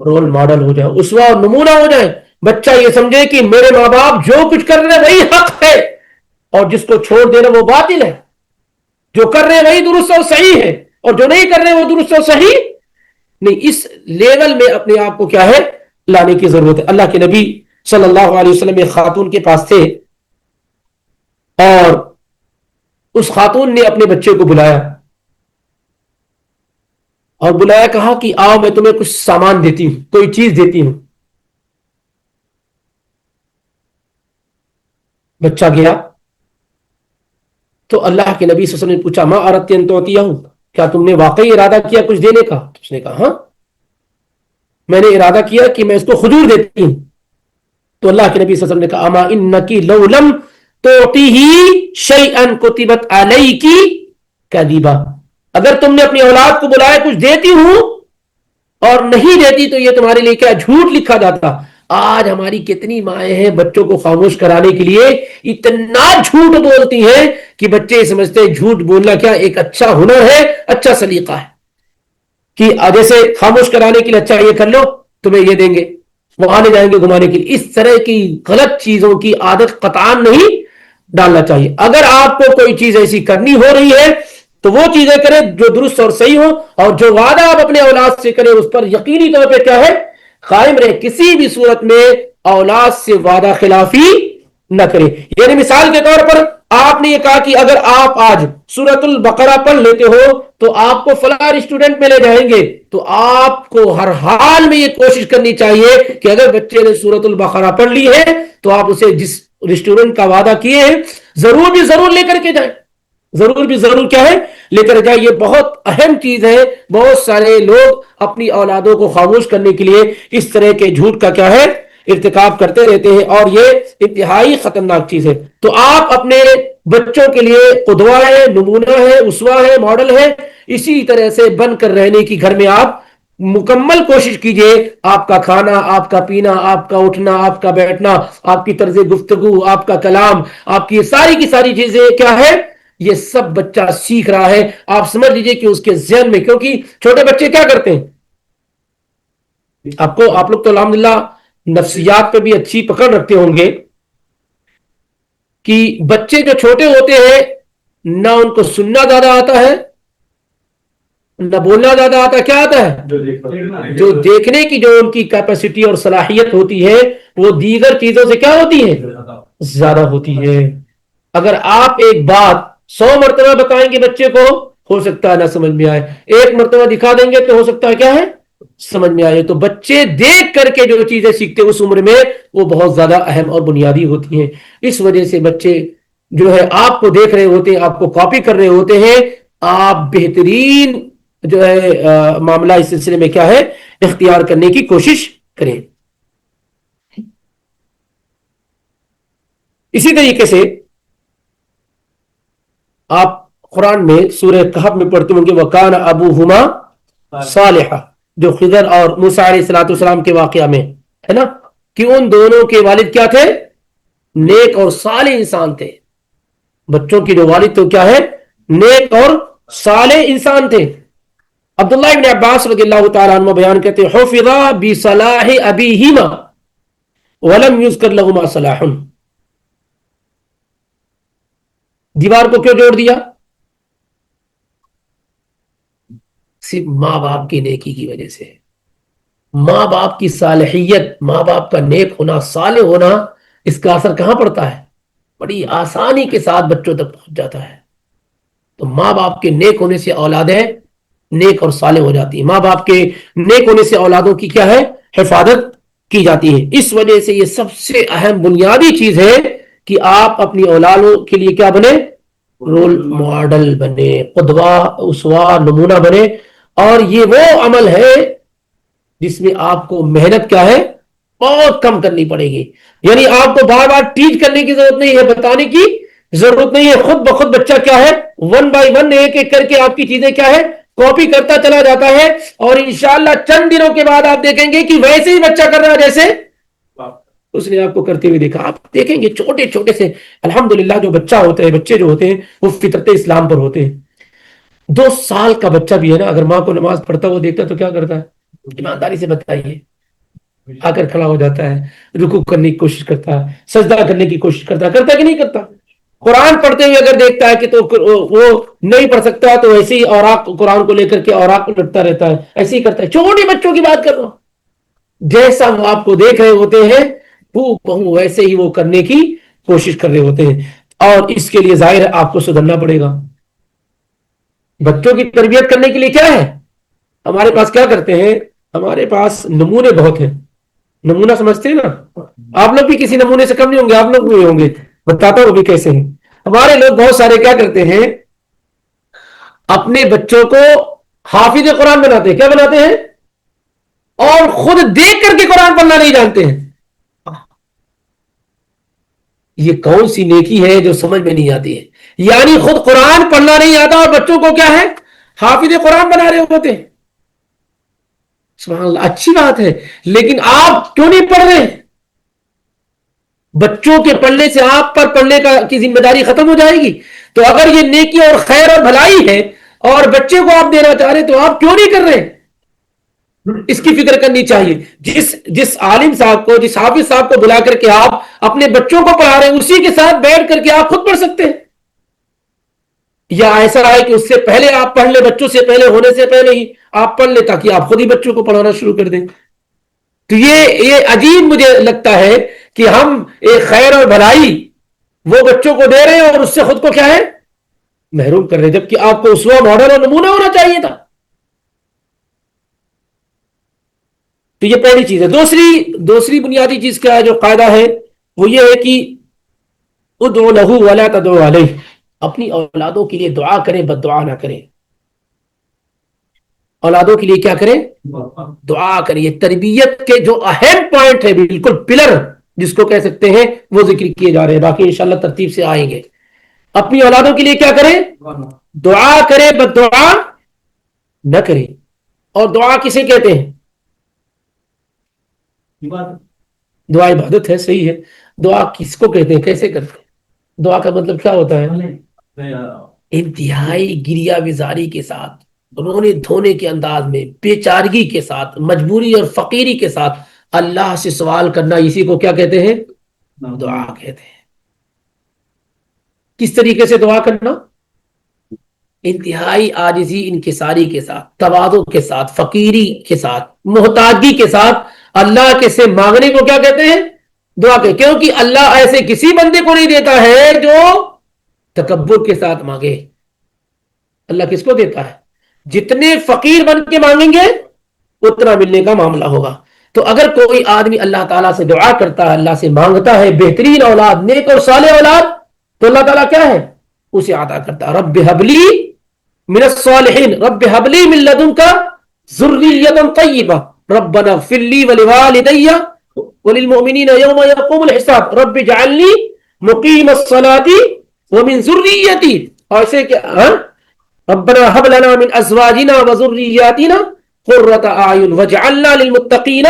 S1: رول ماڈل ہو جائیں، اسوہ اور نمونہ ہو جائیں۔ بچہ یہ سمجھے کہ میرے ماں باپ جو کچھ کر رہے ہیں وہی حق ہے، اور جس کو چھوڑ دینا وہ باطل ہے۔ جو کر رہے ہیں وہی درست اور صحیح ہے، اور جو نہیں کر رہے ہیں وہ درست اور صحیح نہیں۔ اس لیول میں اپنے آپ کو کیا ہے، لانے کی ضرورت ہے۔ اللہ کے نبی صلی اللہ علیہ وسلم ایک خاتون کے پاس تھے، اور اس خاتون نے اپنے بچے کو بلایا اور بلایا، کہا کہ آؤ میں تمہیں کچھ سامان دیتی ہوں، کوئی چیز دیتی ہوں۔ بچہ گیا تو اللہ کے نبی صلی اللہ علیہ وسلم نے پوچھا، ما اردت ان تعطیہ، کیا تم نے واقعی ارادہ کیا کچھ دینے کا؟ اس نے کہا ہاں، میں نے ارادہ کیا کہ میں اس کو کھجور دیتی ہوں۔ تو اللہ کے نبی صلی اللہ علیہ وسلم نے کہا، اما انکی لو لم تعطیہ شیئا کتبت علیک کذبا، اگر تم نے اپنی اولاد کو بلایا کچھ دیتی ہوں اور نہیں دیتی تو یہ تمہارے لیے کیا جھوٹ لکھا جاتا۔ آج ہماری کتنی مائیں ہیں بچوں کو خاموش کرانے کے لیے اتنا جھوٹ بولتی ہیں کہ بچے سمجھتے ہیں جھوٹ بولنا کیا ایک اچھا ہنر ہے، اچھا سلیقہ ہے، کہ جیسے خاموش کرانے کے لیے اچھا یہ کر لو تمہیں یہ دیں گے، وہ آنے جائیں گے گھمانے کے لیے۔ اس طرح کی غلط چیزوں کی عادت قطعاً نہیں ڈالنا چاہیے۔ اگر آپ کو کوئی چیز ایسی کرنی ہو رہی ہے تو وہ چیزیں کریں جو درست اور صحیح ہو، اور جو وعدہ آپ اپنے اولاد سے کریں اس پر یقینی طور پہ کیا ہے، قائم رہے، کسی بھی صورت میں اولاد سے وعدہ خلافی نہ کریں۔ یعنی مثال کے طور پر آپ نے یہ کہا کہ اگر آپ آج سورۃ البقرہ پڑھ لیتے ہو تو آپ کو فلاں ریسٹورنٹ میں لے جائیں گے، تو آپ کو ہر حال میں یہ کوشش کرنی چاہیے کہ اگر بچے نے سورۃ البقرہ پڑھ لی ہے تو آپ اسے جس ریسٹورنٹ کا وعدہ کیے ہیں ضرور بھی ضرور لے کر کے جائیں، ضرور بھی ضرور کیا ہے، لے کر جائیں۔ یہ بہت اہم چیز ہے، بہت سارے لوگ اپنی اولادوں کو خاموش کرنے کے لیے اس طرح کے جھوٹ کا کیا ہے، ارتکاب کرتے رہتے ہیں، اور یہ انتہائی خطرناک چیز ہے۔ تو آپ اپنے بچوں کے لیے قدوہ ہے، نمونہ ہے، اسوہ ہے، ماڈل ہے، اسی طرح سے بن کر رہنے کی گھر میں آپ مکمل کوشش کیجئے۔ آپ کا کھانا، آپ کا پینا، آپ کا اٹھنا، آپ کا بیٹھنا، آپ کی طرز گفتگو، آپ کا کلام، آپ کی ساری کی ساری چیزیں کیا ہے، یہ سب بچہ سیکھ رہا ہے۔ آپ سمجھ لیجئے کہ اس کے ذہن میں، کیونکہ چھوٹے بچے کیا کرتے ہیں، آپ لوگ تو الحمدللہ نفسیات پہ بھی اچھی پکڑ رکھتے ہوں گے کہ بچے جو چھوٹے ہوتے ہیں نہ ان کو سننا زیادہ آتا ہے نہ بولنا زیادہ آتا ہے، کیا آتا ہے، جو دیکھنے کی جو ان کی کیپیسٹی اور صلاحیت ہوتی ہے وہ دیگر چیزوں سے کیا ہوتی ہے، زیادہ ہوتی ہے۔ اگر آپ ایک بات 100 مرتبہ بتائیں گے بچے کو، ہو سکتا ہے نہ سمجھ میں آئے، ایک مرتبہ دکھا دیں گے تو ہو سکتا ہے کیا ہے، سمجھ میں آئے۔ تو بچے دیکھ کر کے جو چیزیں سیکھتے ہیں اس عمر میں وہ بہت زیادہ اہم اور بنیادی ہوتی ہیں۔ اس وجہ سے بچے جو ہے آپ کو دیکھ رہے ہوتے ہیں، آپ کو کاپی کر رہے ہوتے ہیں، آپ بہترین جو ہے معاملہ اس سلسلے میں کیا ہے، اختیار کرنے کی کوشش کریں۔ اسی طریقے سے آپ قرآن میں سورہ کہف میں پڑھتے ہوں گے وَكَانَ أَبُوهُمَا صَالِحًا، جو خضر اور موسیٰ علیہ السلام کے واقعہ میں ہے نا، کہ ان دونوں کے والد کیا تھے، نیک اور صالح انسان تھے۔ بچوں کی جو والد تو کیا ہے، نیک اور صالح انسان تھے۔ عبداللہ ابن عباس رضی اللہ تعالیٰ عنہ بیان کرتے ہیں حفظا بصلاح ابیہما ولم یذکر لہما صلاح، دیوار کو کیوں جوڑ دیا، صرف ماں باپ کی نیکی کی وجہ سے، ماں باپ کی صالحیت، ماں باپ کا نیک ہونا، صالح ہونا، اس کا اثر کہاں پڑتا ہے، بڑی آسانی کے ساتھ بچوں تک پہنچ جاتا ہے۔ تو ماں باپ کے نیک ہونے سے اولادیں نیک اور صالح ہو جاتی ہیں، ماں باپ کے نیک ہونے سے اولادوں کی کیا ہے، حفاظت کی جاتی ہے۔ اس وجہ سے یہ سب سے اہم بنیادی چیز ہے کہ آپ اپنی اولادوں کے لیے کیا بنے، رول ماڈل بنے، قدوہ اسوہ نمونہ بنے۔ اور یہ وہ عمل ہے جس میں آپ کو محنت کیا ہے، بہت کم کرنی پڑے گی۔ یعنی آپ کو بار بار ٹیچ کرنے کی ضرورت نہیں ہے، بتانے کی ضرورت نہیں ہے، خود بخود بچہ کیا ہے، 1 بائی 1 ایک ایک کر کے آپ کی چیزیں کیا ہے، کاپی کرتا چلا جاتا ہے، اور انشاءاللہ چند دنوں کے بعد آپ دیکھیں گے کہ ویسے ہی بچہ کر رہا ہے جیسے اس نے آپ کو کرتے ہوئے دیکھا۔ آپ دیکھیں گے چھوٹے چھوٹے سے الحمدللہ جو بچہ ہوتے ہیں، بچے جو ہوتے ہیں وہ فطرت اسلام پر ہوتے ہیں۔ 2 سال کا بچہ بھی ہے نا، اگر ماں کو نماز پڑھتا وہ دیکھتا تو کیا کرتا ہے، ایمانداری سے بتائیے، آ کر کھڑا ہو جاتا ہے، رکوع کرنے کی کوشش کرتا ہے، سجدہ کرنے کی کوشش کرتا ہے کہ نہیں کرتا؟ قرآن پڑھتے ہوئے اگر دیکھتا ہے کہ تو وہ نہیں پڑھ سکتا تو ایسے ہی اوراق قرآن کو لے کر کے اوراق لٹتا رہتا ہے، ایسے ہی کرتا ہے۔ چھوٹے بچوں کی بات کر رہا ہوں، جیسا وہ آپ کو دیکھ رہے ہوتے ہیں ویسے ہی وہ کرنے کی کوشش کر رہے ہوتے ہیں، اور اس کے لیے ظاہر ہے آپ کو سدھرنا پڑے گا۔ بچوں کی تربیت کرنے کے لیے کیا ہے، ہمارے پاس کیا کرتے ہیں، ہمارے پاس نمونے بہت ہیں۔ نمونہ سمجھتے ہیں نا، آپ لوگ بھی کسی نمونے سے کم نہیں ہوں گے، آپ لوگ بھی ہوں گے، بتاتا ہوں بھی کیسے ہیں۔ ہمارے لوگ بہت سارے کیا کرتے ہیں، اپنے بچوں کو حافظ قرآن بناتے ہیں، کیا بناتے ہیں، اور خود دیکھ کر کے قرآن پڑھنا نہیں جانتے ہیں۔ یہ کون سی نیکی ہے جو سمجھ میں نہیں آتی ہے، یعنی خود قرآن پڑھنا نہیں آتا اور بچوں کو کیا ہے، حافظ قرآن بنا رہے ہوتے ہیں۔ سبحان اللہ، اچھی بات ہے، لیکن آپ کیوں نہیں پڑھ رہے؟ بچوں کے پڑھنے سے آپ پر پڑھنے کی ذمہ داری ختم ہو جائے گی۔ تو اگر یہ نیکی اور خیر اور بھلائی ہے اور بچے کو آپ دینا چاہ رہے تو آپ کیوں نہیں کر رہے؟ اس کی فکر کرنی چاہیے۔ جس عالم صاحب کو، جس حافظ صاحب کو بلا کر کے آپ اپنے بچوں کو پڑھا رہے ہیں، اسی کے ساتھ بیٹھ کر کے آپ خود پڑھ سکتے ہیں۔ یا ایسا ہے کہ اس سے پہلے آپ پڑھ لیں، بچوں سے پہلے ہونے سے پہلے ہی آپ پڑھ لیں تاکہ آپ خود ہی بچوں کو پڑھانا شروع کر دیں. تو یہ عجیب مجھے لگتا ہے کہ ہم ایک خیر اور بھلائی وہ بچوں کو دے رہے ہیں اور اس سے خود کو کیا ہے محروم کر رہے ہیں، جبکہ آپ کو اسوہ ماڈل اور نمونہ ہونا چاہیے تھا. تو یہ پہلی چیز ہے. دوسری بنیادی چیز کیا ہے جو قاعدہ ہے وہ یہ ہے کہ ادعو لہ ولا تدعو علیہ، اپنی اولادوں کے لیے دعا کریں بد دعا نہ کریں. اولادوں کے لیے کیا کریں؟ دعا کریں. یہ تربیت کے جو اہم پوائنٹ ہے، بالکل پلر جس کو کہہ سکتے ہیں، وہ ذکر کیے جا رہے ہیں، باقی انشاءاللہ ترتیب سے آئیں گے. اپنی اولادوں کے لیے کیا کریں؟ دعا کریں بد دعا نہ کریں. اور دعا کسے کہتے ہیں؟ دعا عبادت ہے، صحیح ہے. دعا کس کو کہتے ہیں، کیسے کرتے ہیں؟ دعا کا مطلب کیا ہوتا ہے؟ انتہائی گریہ وزاری کے ساتھ، رونے دھونے کے انداز میں، بے چارگی کے ساتھ، مجبوری اور فقیری کے ساتھ اللہ سے سوال کرنا، اسی کو کیا کہتے ہیں؟ دعا کہتے ہیں. کس طریقے سے دعا کرنا؟ انتہائی عاجزی انکساری کے ساتھ، تواضع کے ساتھ، فقیری کے ساتھ، محتاجی کے ساتھ اللہ کے سے مانگنے کو کیا کہتے ہیں؟ دعا کہتے ہیں. کیونکہ اللہ ایسے کسی بندے کو نہیں دیتا ہے جو تکبر کے ساتھ مانگے. اللہ کس کو دیتا ہے؟ جتنے فقیر بن کے مانگیں گے اتنا ملنے کا معاملہ ہوگا. تو اگر کوئی آدمی اللہ تعالیٰ سے دعا کرتا ہے، اللہ سے مانگتا ہے بہترین اولاد، نیک اور صالح اولاد، تو اللہ تعالیٰ کیا ہے؟ اسے عطا کرتا ہے. رب حبلی من الصالحین، رب حبلی من لدنک ذریۃ طیبہ، ربنا اغفر لی ولوالدی وللمؤمنین یوم یقوم الحساب، رب اجعلنی مقیم الصلاۃ ومن ذریتی. اور ایسے کیا؟ ربنا هب لنا من ازواجنا وذرياتنا قرة اعين واجعلنا للمتقين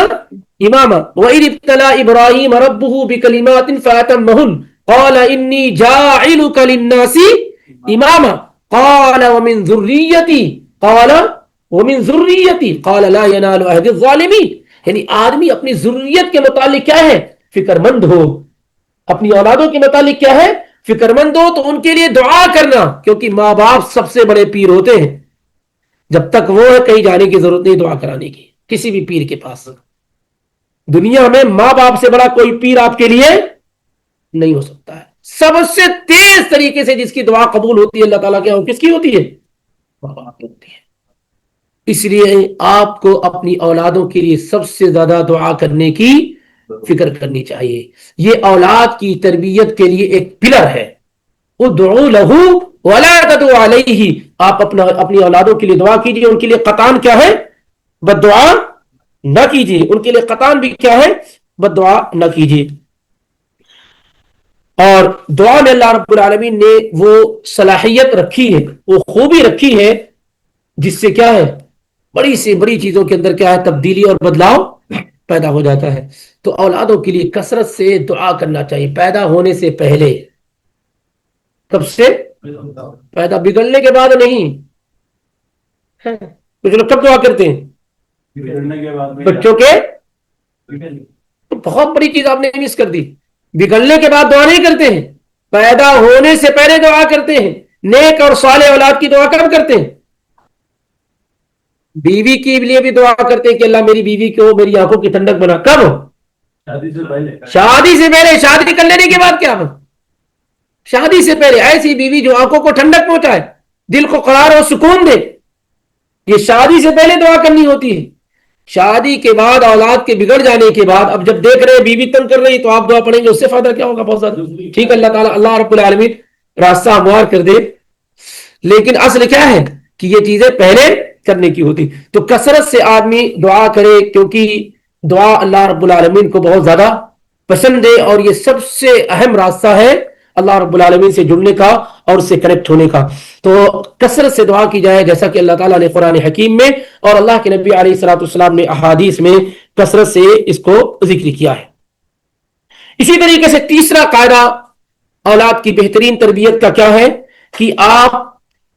S1: اماما واذ ابتلى ابراهيم ربه بكلمات فاتمهن قال اني جاعلك للناس اماما قال ومن ذريتي قال لا ينال عهد الظالمين. یعنی آدمی اپنی ذریت کے متعلق کیا ہے؟ فکر مند ہو. اپنی اولادوں کے متعلق کیا ہے؟ فکر مند ہو. تو ان کے لیے دعا کرنا، کیونکہ ماں باپ سب سے بڑے پیر ہوتے ہیں. جب تک وہ ہے کہیں جانے کی ضرورت نہیں دعا کرانے کی کسی بھی پیر کے پاس. دنیا میں ماں باپ سے بڑا کوئی پیر آپ کے لیے نہیں ہو سکتا ہے. سب سے تیز طریقے سے جس کی دعا قبول ہوتی ہے اللہ تعالیٰ کے، کس کی ہوتی ہے؟ ماں باپ کی ہوتی ہے. اس لیے آپ کو اپنی اولادوں کے لیے سب سے زیادہ دعا کرنے کی فکر کرنی چاہیے. یہ اولاد کی تربیت کے لیے ایک پلر ہے. ادعو لہ ولا تدعو علیہ. آپ اپنی اولادوں کے لیے دعا کیجیے، ان کے لیے قطعاً کیا ہے؟ بد دعا نہ کیجیے. ان کے لیے قطعاً بھی کیا ہے؟ بد دعا نہ کیجیے. اور دعا میں اللہ رب العالمین نے وہ صلاحیت رکھی ہے، وہ خوبی رکھی ہے جس سے کیا ہے؟ بڑی سے بڑی چیزوں کے اندر کیا ہے؟ تبدیلی اور بدلاؤ پیدا ہو جاتا ہے. تو اولادوں کے لیے کثرت سے دعا کرنا چاہیے، پیدا ہونے سے پہلے. کب سے؟ پیدا بگڑنے کے بعد نہیں. کچھ لوگ کب دعا کرتے ہیں؟ بچوں کے. بہت بڑی چیز آپ نے مس کر دی. بگڑنے کے بعد دعا نہیں کرتے ہیں، پیدا ہونے سے پہلے دعا کرتے ہیں. نیک اور صالح اولاد کی دعا کب کرتے ہیں؟ بیوی کے لیے بھی دعا کرتے ہیں کہ اللہ میری بیوی کو میری آنکھوں کی ٹھنڈک بنا. کب؟ شادی سے پہلے. شادی کر لینے کے بعد کیا؟ شادی سے پہلے ایسی بیوی جو آنکھوں کو ٹھنڈک پہنچائے، دل کو قرار اور سکون دے. یہ شادی سے پہلے دعا کرنی ہوتی ہے. شادی کے بعد اولاد کے بگڑ جانے کے بعد اب جب دیکھ رہے بیوی تنگ کر رہی تو آپ دعا پڑھیں گے، اس سے فائدہ کیا ہوگا؟ بہت زیادہ. ٹھیک ہے، اللہ رب العالمین راستہ ہموار کر دے. لیکن اصل کیا ہے کہ یہ چیزیں پہلے کرنے کی ہوتی. تو کثرت سے آدمی دعا کرے، کیونکہ دعا اللہ رب العالمین کو بہت زیادہ پسند ہے اور یہ سب سے اہم راستہ ہے اللہ رب العالمین سے جڑنے کا اور اس سے کنیکٹ ہونے کا. تو کثرت سے دعا کی جائے، جیسا کہ اللہ تعالیٰ نے قرآن حکیم میں اور اللہ کے نبی علیہ الصلوۃ والسلام نے احادیث میں کثرت سے اس کو ذکر کیا ہے. اسی طریقے سے تیسرا قاعدہ اولاد کی بہترین تربیت کا کیا ہے کہ آپ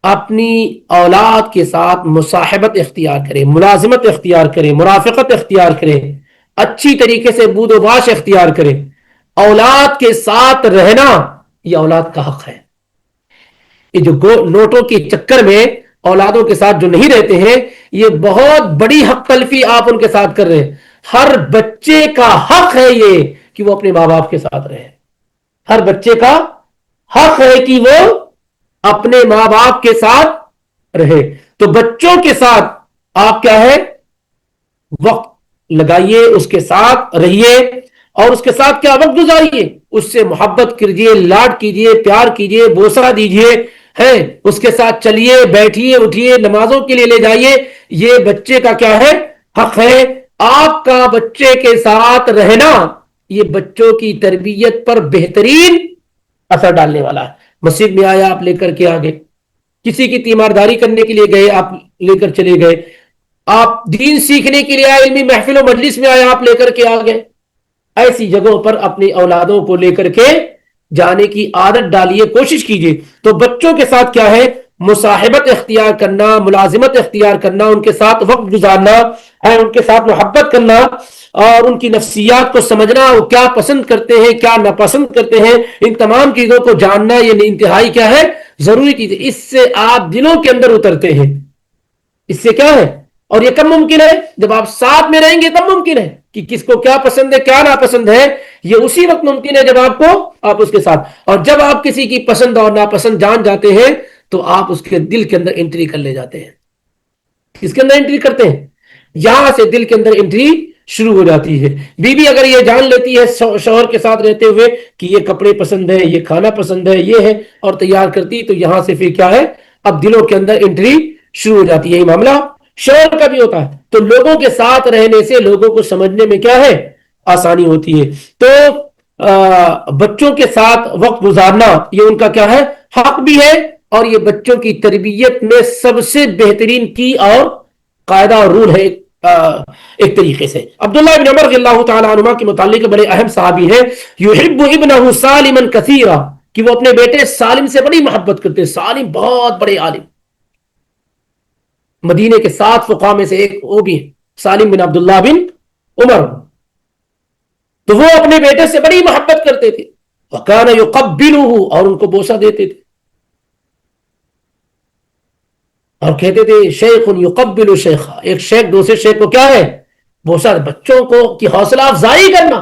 S1: اپنی اولاد کے ساتھ مصاحبت اختیار کریں، ملازمت اختیار کریں، مرافقت اختیار کریں، اچھی طریقے سے بود و باش اختیار کریں. اولاد کے ساتھ رہنا یہ اولاد کا حق ہے. یہ جو نوٹوں کے چکر میں اولادوں کے ساتھ جو نہیں رہتے ہیں، یہ بہت بڑی حق تلفی آپ ان کے ساتھ کر رہے ہیں. ہر بچے کا حق ہے یہ کہ وہ اپنے ماں باپ کے ساتھ رہے. ہر بچے کا حق ہے کہ وہ اپنے ماں باپ کے ساتھ رہے. تو بچوں کے ساتھ آپ کیا ہے، وقت لگائیے، اس کے ساتھ رہیے، اور اس کے ساتھ کیا وقت گزاریے، اس سے محبت کیجیے، لاڈ کیجیے، پیار کیجیے، بوسہ دیجیے، ہے اس کے ساتھ چلیے، بیٹھیے، اٹھیے، نمازوں کے لیے لے جائیے. یہ بچے کا کیا ہے، حق ہے. آپ کا بچے کے ساتھ رہنا یہ بچوں کی تربیت پر بہترین اثر ڈالنے والا ہے. مسجد میں آیا، آپ لے کر کے آگے، کسی کی تیمارداری کرنے کے لیے گئے، آپ لے کر چلے گئے، آپ دین سیکھنے کے لیے آئے، علمی محفل و مجلس میں آئے، آپ لے کر کے آ گئے. ایسی جگہوں پر اپنی اولادوں کو لے کر کے جانے کی عادت ڈالیے، کوشش کیجیے. تو بچوں کے ساتھ کیا ہے، مصاحبت اختیار کرنا، ملازمت اختیار کرنا، ان کے ساتھ وقت گزارنا ہے، ان کے ساتھ محبت کرنا، اور ان کی نفسیات کو سمجھنا، وہ کیا پسند کرتے ہیں، کیا ناپسند کرتے ہیں، ان تمام چیزوں کو جاننا یہ انتہائی کیا ہے، ضروری چیز ہے. اس سے آپ دلوں کے اندر اترتے ہیں. اس سے کیا ہے، اور یہ کب ممکن ہے، جب آپ ساتھ میں رہیں گے تب ممکن ہے کہ کس کو کیا پسند ہے، کیا ناپسند ہے. یہ اسی وقت ممکن ہے جب آپ اس کے ساتھ، اور جب آپ کسی کی پسند اور ناپسند جان جاتے ہیں تو آپ اس کے دل کے اندر انٹری کر لے جاتے ہیں. کس کے اندر انٹری کرتے ہیں، یہاں سے دل کے اندر انٹری شروع ہو جاتی ہے. بیوی اگر یہ جان لیتی ہے شوہر کے ساتھ رہتے ہوئے کہ یہ کپڑے پسند ہے، یہ کھانا پسند ہے، یہ ہے، اور تیار کرتی، تو یہاں سے پھر کیا ہے، اب دلوں کے اندر انٹری شروع ہو جاتی ہے. یہی معاملہ شوہر کا بھی ہوتا ہے. تو لوگوں کے ساتھ رہنے سے لوگوں کو سمجھنے میں کیا ہے، آسانی ہوتی ہے. تو بچوں کے ساتھ وقت گزارنا یہ ان کا کیا ہے، حق بھی ہے، اور یہ بچوں کی تربیت میں سب سے بہترین کی اور قاعدہ اور رول ہے. ایک طریقے سے عبداللہ بن عمر رضی اللہ تعالی عنہ کے متعلق بڑے اہم صحابی ہیں، یحب ابنہ سالما کثیرا، کہ وہ اپنے بیٹے سالم سے بڑی محبت کرتے. سالم بہت بڑے عالم، مدینے کے 7 فقہاء میں سے ایک وہ بھی سالم بن عبداللہ بن عمر. تو وہ اپنے بیٹے سے بڑی محبت کرتے تھے. وَكَانَ يُقَبِّلُهُ، اور ان کو بوسہ دیتے تھے، اور کہتے تھے شیخ یقبل شیخا، ایک شیخ دوسرے شیخ کو کیا ہے، بوسہ. بچوں کو کی حوصلہ افزائی کرنا،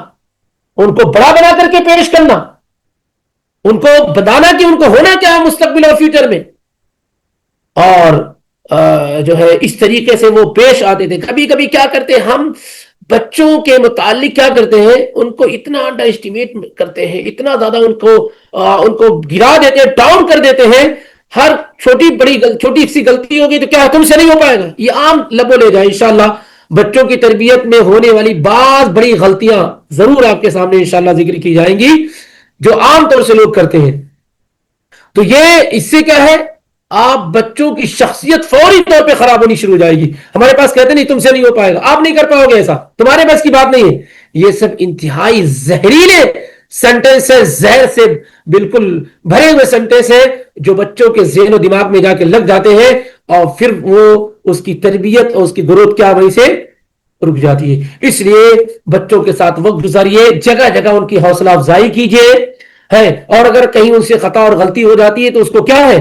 S1: ان کو بڑا بنا کر کے پیش کرنا، ان کو بتانا کہ ان کو ہونا کیا ہے مستقبل اور فیوچر میں، اور جو ہے اس طریقے سے وہ پیش آتے تھے. کبھی کبھی کیا کرتے ہیں ہم بچوں کے متعلق، کیا کرتے ہیں، ان کو اتنا انڈر اسٹیمیٹ کرتے ہیں، اتنا زیادہ ان کو گرا دیتے ہیں، ڈاؤن کر دیتے ہیں. ہر چھوٹی سی غلطی ہوگی تو کیا تم سے نہیں ہو پائے گا، یہ عام لبو لے جائے. انشاءاللہ بچوں کی تربیت میں ہونے والی بعض بڑی غلطیاں ضرور آپ کے سامنے انشاءاللہ ذکر کی جائیں گی جو عام طور سے لوگ کرتے ہیں. تو یہ اس سے کیا ہے، آپ بچوں کی شخصیت فوری طور پہ خراب ہونی شروع ہو جائے گی. ہمارے پاس کہتے نہیں تم سے نہیں ہو پائے گا، آپ نہیں کر پاؤ گے، ایسا تمہارے بس کی بات نہیں ہے. یہ سب انتہائی زہریلے سینٹنس ہے، زہر سے بالکل بھرے ہوئے سینٹنس ہے جو بچوں کے ذہن و دماغ میں جا کے لگ جاتے ہیں، اور پھر وہ اس کی تربیت اور اس کی گروتھ کیا وہیں سے رک جاتی ہے. اس لیے بچوں کے ساتھ وقت گزاریے، جگہ جگہ ان کی حوصلہ افزائی کیجیے، ہے، اور اگر کہیں ان سے خطا اور غلطی ہو جاتی ہے تو اس کو کیا ہے،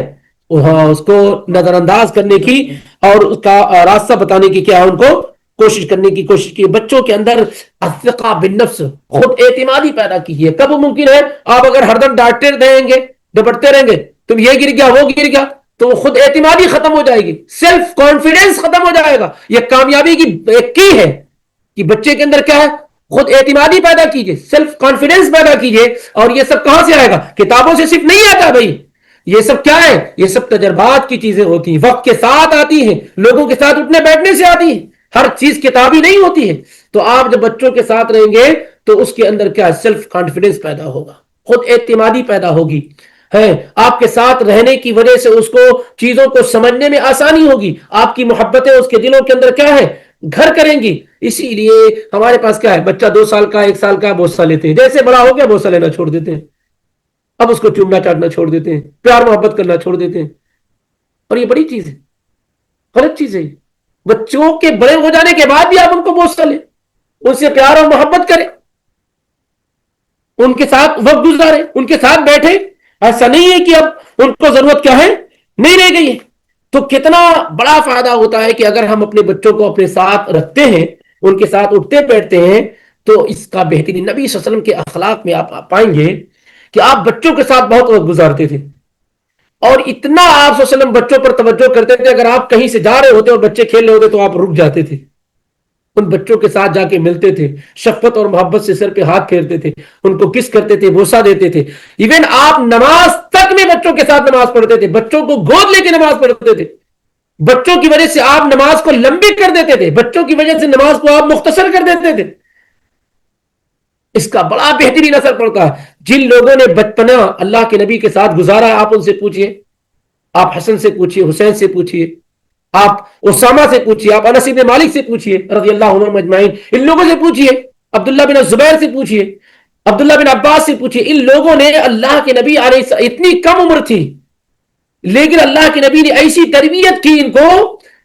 S1: اس کو نظر انداز کرنے کی اور اس کا راستہ بتانے کی کیا ان کو کوشش کرنے کی کوشش کی. بچوں کے اندر الثقہ بالنفس، خود اعتمادی پیدا کیجیے. کب ممکن ہے، آپ اگر ہر دم ڈانٹتے رہیں گے، ڈپٹتے رہیں گے، تم یہ گر گیا وہ گر گیا، تو وہ خود اعتمادی ختم ہو جائے گی، سیلف کانفیڈنس ختم ہو جائے گا. یہ کامیابی کی ایک کی ہے کہ بچے کے اندر کیا ہے، خود اعتمادی پیدا کیجیے، سیلف کانفیڈنس پیدا کیجیے. اور یہ سب کہاں سے آئے گا، کتابوں سے صرف نہیں آتا بھائی، یہ سب کیا ہے، یہ سب تجربات کی چیزیں ہوتی ہیں، وقت کے ساتھ آتی ہیں، لوگوں کے ساتھ اٹھنے بیٹھنے سے آتی ہیں. ہر چیز کتابی نہیں ہوتی ہے. تو آپ جب بچوں کے ساتھ رہیں گے تو اس کے اندر کیا سیلف کانفیڈنس پیدا ہوگا، خود اعتمادی پیدا ہوگی، ہے آپ کے ساتھ رہنے کی وجہ سے اس کو چیزوں کو سمجھنے میں آسانی ہوگی. آپ کی محبتیں اس کے دلوں کے اندر کیا ہے، گھر کریں گی. اسی لیے ہمارے پاس کیا ہے، بچہ 2 سال کا 1 سال کا بوسہ لیتے ہیں، جیسے بڑا ہو گیا بوسہ لینا چھوڑ دیتے ہیں، اب اس کو چومنا چاٹنا چھوڑ دیتے ہیں، پیار محبت کرنا چھوڑ دیتے ہیں. اور یہ بڑی چیز ہے، غلط چیز ہے. بچوں کے بڑے ہو جانے کے بعد بھی آپ ان کو بوسہ لیں، ان سے پیار اور محبت کریں، ان کے ساتھ وقت گزاریں، ان کے ساتھ بیٹھیں، ایسا نہیں ہے کہ اب ان کو ضرورت کیا ہے نہیں رہ گئی ہے. تو کتنا بڑا فائدہ ہوتا ہے کہ اگر ہم اپنے بچوں کو اپنے ساتھ رکھتے ہیں, ان کے ساتھ اٹھتے بیٹھتے ہیں, تو اس کا بہترین نبی صلی اللہ علیہ وسلم کے اخلاق میں آپ پائیں گے کہ آپ بچوں کے ساتھ بہت وقت گزارتے تھے, اور اتنا آپ صلی اللہ علیہ وسلم بچوں پر توجہ کرتے تھے. اگر آپ کہیں سے جا رہے ہوتے اور بچے کھیل رہے ہوتے تو آپ رک جاتے تھے, ان بچوں کے ساتھ جا کے ملتے تھے, شفقت اور محبت سے سر پہ ہاتھ پھیرتے تھے, ان کو کس کرتے تھے, بوسہ دیتے تھے. ایون آپ نماز تک میں بچوں کے ساتھ نماز پڑھتے تھے, بچوں کو گود لے کے نماز پڑھتے تھے. بچوں کی وجہ سے آپ نماز کو لمبی کر دیتے تھے, بچوں کی وجہ سے نماز کو آپ مختصر کر دیتے تھے. اس کا بڑا بہترین اثر پڑتا ہے. جن لوگوں نے بچپنا اللہ کے نبی کے ساتھ گزارا ہے, آپ ان سے پوچھئے, آپ حسن سے پوچھئے, حسین سے پوچھئے, آپ اسامہ سے پوچھئے, آپ انس بن مالک سے پوچھئے رضی اللہ عنہم اجمعین, ان لوگوں سے پوچھئے, عبداللہ بن زبیر سے پوچھئے, عبداللہ بن عباس سے پوچھئے. ان لوگوں نے اللہ کے نبی علیہ اتنی کم عمر تھی, لیکن اللہ کے نبی نے ایسی تربیت کی ان کو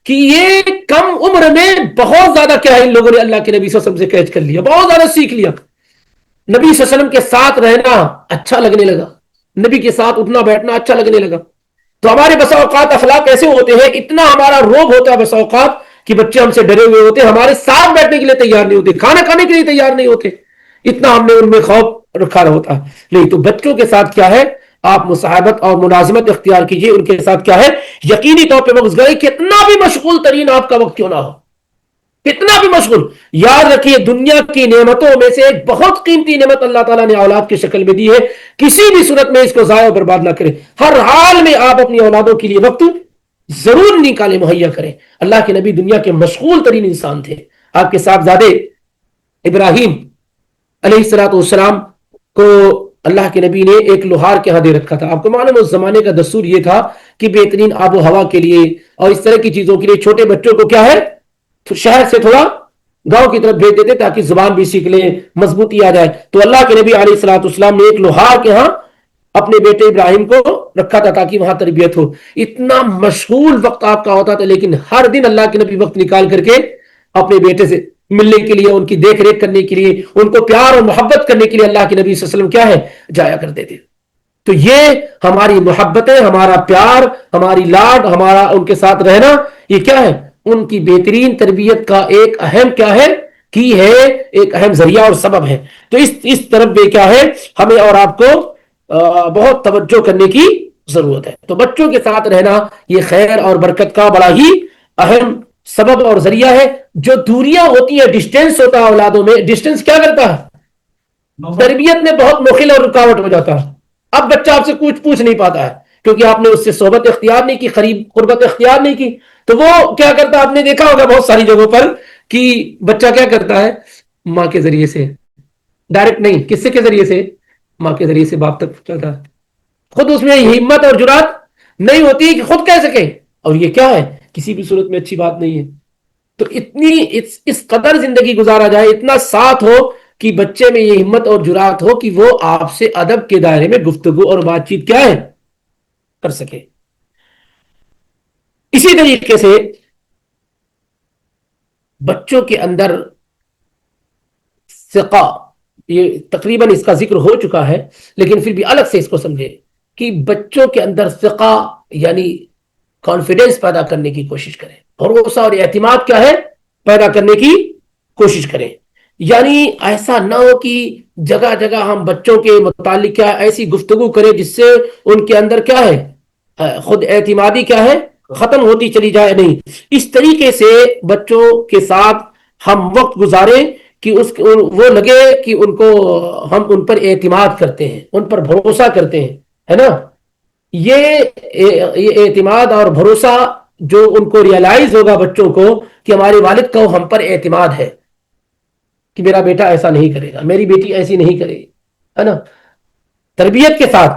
S1: کہ یہ کم عمر میں بہت زیادہ کیا ہے, ان لوگوں نے اللہ کے نبی صلی اللہ علیہ وسلم سے کیچ کر لیا, بہت زیادہ سیکھ لیا. نبی صلی اللہ علیہ وسلم کے ساتھ رہنا اچھا لگنے لگا, نبی کے ساتھ اٹھنا بیٹھنا اچھا لگنے لگا. تو ہمارے بسا اوقات اخلاق ایسے ہوتے ہیں, اتنا ہمارا روب ہوتا ہے بسا اوقات کہ بچے ہم سے ڈرے ہوئے ہوتے, ہمارے ساتھ بیٹھنے کے لیے تیار نہیں ہوتے, کھانا کھانے کے لیے تیار نہیں ہوتے, اتنا ہم نے ان میں خوف رکھا ہوتا ہے. نہیں, تو بچوں کے ساتھ کیا ہے, آپ مصاحبت اور ملازمت اختیار کیجئے. ان کے ساتھ کیا ہے, یقینی طور پہ وقت گزارے, کتنا بھی مشغول ترین آپ کا وقت کیوں نہ ہو, کتنا بھی مشغول. یاد رکھیے, دنیا کی نعمتوں میں سے ایک بہت قیمتی نعمت اللہ تعالیٰ نے اولاد کی شکل میں دی ہے. کسی بھی صورت میں اس کو ضائع و برباد نہ کریں. ہر حال میں آپ اپنی اولادوں کے لیے وقت ضرور نکالیں, مہیا کریں. اللہ کے نبی دنیا کے مشغول ترین انسان تھے. آپ کے صاحبزادے ابراہیم علیہ السلام کو اللہ کے نبی نے ایک لوہار کے ہاں دے رکھا تھا. آپ کو معلوم ہے اس زمانے کا دستور یہ تھا کہ بہترین آب و ہوا کے لیے اور اس طرح کی چیزوں کے لیے چھوٹے بچوں کو کیا ہے, شہر سے تھوڑا گاؤں کی طرف بھیج دیتے تاکہ زبان بھی سیکھ لیں, مضبوطی آ جائے. تو اللہ کے نبی علیہ السلام نے ایک لوہار کے ہاں اپنے بیٹے ابراہیم کو رکھا تھا تاکہ وہاں تربیت ہو. اتنا مشغول وقت آپ کا ہوتا تھا, لیکن ہر دن اللہ کے نبی وقت نکال کر کے اپنے بیٹے سے ملنے کے لیے, ان کی دیکھ ریکھ کرنے کے لیے, ان کو پیار اور محبت کرنے کے لیے اللہ کے نبی صلی اللہ علیہ وسلم کیا ہے, جایا کرتے تھے. تو یہ ہماری محبتیں, ہمارا پیار, ہماری لاڈ, ہمارا ان کے ساتھ رہنا, یہ کیا ہے, ان کی بہترین تربیت کا ایک اہم کیا ہے, کی ہے, ایک اہم ذریعہ اور سبب ہے. تو اس طرف بھی کیا ہے, ہمیں اور آپ کو بہت توجہ کرنے کی ضرورت ہے. تو بچوں کے ساتھ رہنا یہ خیر اور برکت کا بڑا ہی اہم سبب اور ذریعہ ہے. جو دوریاں ہوتی ہیں, ڈسٹینس ہوتا ہے اولادوں میں, ڈسٹینس کیا کرتا ہے, تربیت میں بہت مخل اور رکاوٹ ہو جاتا ہے. اب بچہ آپ سے کچھ پوچھ نہیں پاتا ہے کیونکہ آپ نے اس سے صحبت اختیار نہیں کی, قریب قربت اختیار نہیں کی. تو وہ کیا کرتا ہے, آپ نے دیکھا ہوگا بہت ساری جگہوں پر کہ بچہ کیا کرتا ہے, ماں کے ذریعے سے, ڈائریکٹ نہیں, کس سے کے ذریعے سے, ماں کے ذریعے سے باپ تک پہنچاتا ہے. خود اس میں ہمت اور جرات نہیں ہوتی کہ خود کہہ سکے, اور یہ کیا ہے, کسی بھی صورت میں اچھی بات نہیں ہے. تو اتنی اس قدر زندگی گزارا جائے, اتنا ساتھ ہو کہ بچے میں یہ ہمت اور جرات ہو کہ وہ آپ سے ادب کے دائرے میں گفتگو اور بات چیت کیا ہے, کر سکے. اسی طریقے سے بچوں کے اندر ثقہ, یہ تقریباً اس کا ذکر ہو چکا ہے لیکن پھر بھی الگ سے اس کو سمجھے کہ بچوں کے اندر ثقہ یعنی کانفیڈنس پیدا کرنے کی کوشش کریں, بھروسہ اور اعتماد کیا ہے, پیدا کرنے کی کوشش کریں. یعنی ایسا نہ ہو کہ جگہ جگہ ہم بچوں کے متعلق کیا ایسی گفتگو کریں جس سے ان کے اندر کیا ہے, خود اعتمادی کیا ہے, ختم ہوتی چلی جائے. نہیں, اس طریقے سے بچوں کے ساتھ ہم وقت گزاریں کہ وہ لگے کہ ان کو ہم ان پر اعتماد کرتے ہیں, ان پر بھروسہ کرتے ہیں, ہے نا. یہ اعتماد اور بھروسہ جو ان کو ریئلائز ہوگا بچوں کو کہ ہمارے والد کا ہم پر اعتماد ہے کہ میرا بیٹا ایسا نہیں کرے گا, میری بیٹی ایسی نہیں کرے گی, ہے نا. تربیت کے ساتھ,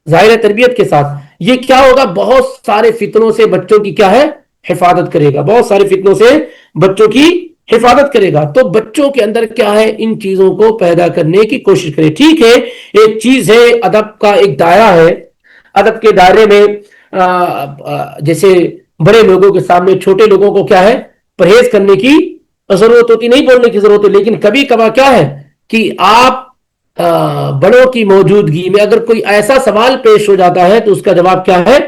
S1: ظاہر تربیت کے ساتھ یہ کیا ہوگا, بہت سارے فتنوں سے بچوں کی کیا ہے, حفاظت کرے گا, بہت سارے فتنوں سے بچوں کی حفاظت کرے گا. تو بچوں کے اندر کیا ہے, ان چیزوں کو پیدا کرنے کی کوشش کرے. ٹھیک ہے, ایک چیز ہے, ادب کا ایک دائرہ ہے, ادب کے دائرے میں جیسے بڑے لوگوں کے سامنے چھوٹے لوگوں کو کیا ہے, پرہیز کرنے کی ضرورت ہوتی, نہیں بولنے کی ضرورت ہے. لیکن کبھی کبھار کیا ہے کہ آپ بڑوں کی موجودگی میں اگر کوئی ایسا سوال پیش ہو جاتا ہے تو اس کا جواب کیا ہے؟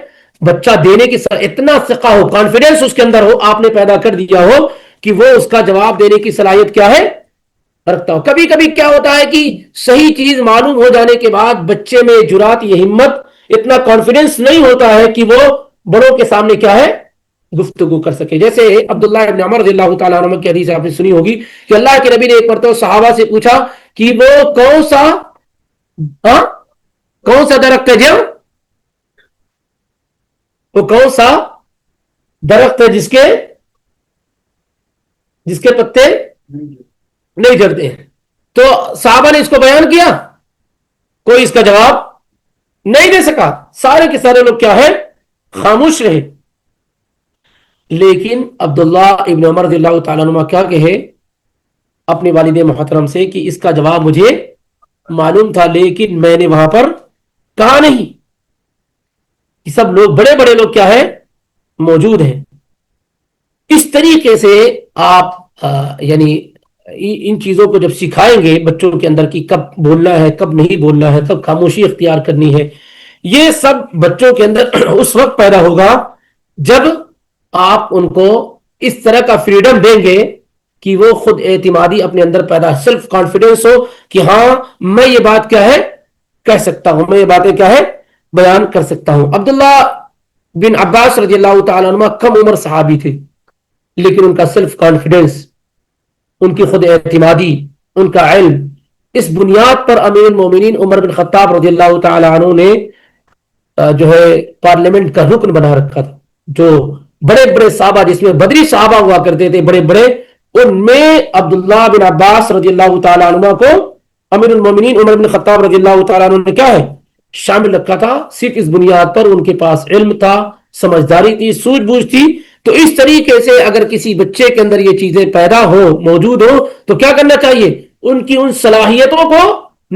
S1: بچہ دینے کی اتنا ثقہ ہو، کانفیڈنس اس کے اندر ہو، آپ نے پیدا کر دیا ہو کہ وہ اس کا جواب دینے کی صلاحیت کیا ہے؟ رکھتا ہو۔ کبھی کبھی کیا ہوتا ہے کہ صحیح چیز معلوم ہو جانے کے بعد بچے میں جرات، یہ ہمت، اتنا کانفیڈنس نہیں ہوتا ہے کہ وہ بڑوں کے سامنے کیا ہے؟ گفتگو کر سکے۔ جیسے عبداللہ ابن عمر رضی اللہ تعالیٰ عنہ کی حدیث آپ نے سنی ہوگی کہ اللہ کے نبی نے ایک مرتبہ صحابہ سے پوچھا کہ وہ ہاں کون سا درخت ہے؟ وہ کون سا درخت ہے جس کے پتے نہیں جھڑتے ہیں؟ تو صحابہ نے اس کو بیان کیا، کوئی اس کا جواب نہیں دے سکا، سارے کے سارے لوگ کیا ہے؟ خاموش رہے۔ لیکن عبداللہ ابن عمر رضی اللہ تعالیٰ عنہ کیا کہے اپنے والد محترم سے کہ اس کا جواب مجھے معلوم تھا لیکن میں نے وہاں پر کہا نہیں، کہ سب لوگ بڑے بڑے لوگ کیا ہے؟ موجود ہیں۔ اس طریقے سے آپ یعنی ان چیزوں کو جب سکھائیں گے بچوں کے اندر کہ کب بولنا ہے، کب نہیں بولنا ہے، کب خاموشی اختیار کرنی ہے، یہ سب بچوں کے اندر اس وقت پیدا ہوگا جب آپ ان کو اس طرح کا فریڈم دیں گے کہ وہ خود اعتمادی اپنے اندر پیدا، سیلف کانفیڈنس ہو کہ ہاں میں یہ بات کیا ہے کہہ سکتا ہوں، میں یہ باتیں کیا ہے بیان کر سکتا ہوں۔ عبداللہ بن عباس رضی اللہ تعالیٰ عنہ کم عمر صحابی تھے، لیکن ان کا سیلف کانفیڈنس، ان کی خود اعتمادی، ان کا علم، اس بنیاد پر امیر المومنین عمر بن خطاب رضی اللہ تعالیٰ عنہ نے جو ہے پارلیمنٹ کا رکن بنا رکھا تھا۔ جو بڑے بڑے صحابہ جس میں بدری صحابہ ہوا کرتے تھے بڑے بڑے، ان میں عبداللہ بن عباس رضی اللہ تعالیٰ عنہ کو امیر المومنین عمر بن خطاب رضی اللہ تعالیٰ عنہ نے کیا ہے شامل رکھا تھا، صرف اس بنیاد پر ان کے پاس علم تھا، سمجھداری تھی، سوجھ بوجھ تھی۔ تو اس طریقے سے اگر کسی بچے کے اندر یہ چیزیں پیدا ہو، موجود ہو، تو کیا کرنا چاہیے؟ ان کی ان صلاحیتوں کو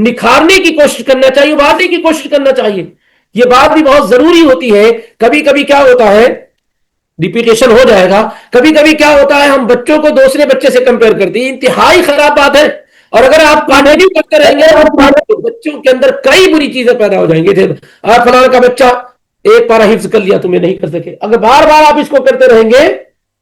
S1: نکھارنے کی کوشش کرنا چاہیے، ابھارنے کی کوشش کرنا چاہیے۔ یہ بات بھی بہت ضروری ہوتی ہے۔ کبھی کبھی کیا ہوتا ہے، ریپیٹیشن ہو جائے گا، کبھی کبھی کیا ہوتا ہے ہم بچوں کو دوسرے بچے سے کمپیئر کرتے ہیں، انتہائی خراب بات ہے۔ اور اگر آپ کانٹینیو کرتے رہیں گے تو بچوں کے اندر کئی بری چیزیں پیدا ہو جائیں گی۔ آپ فلاں کا بچہ ایک پارا حفظ کر لیا، تمہیں نہیں کر سکے، اگر بار بار آپ اس کو کرتے رہیں گے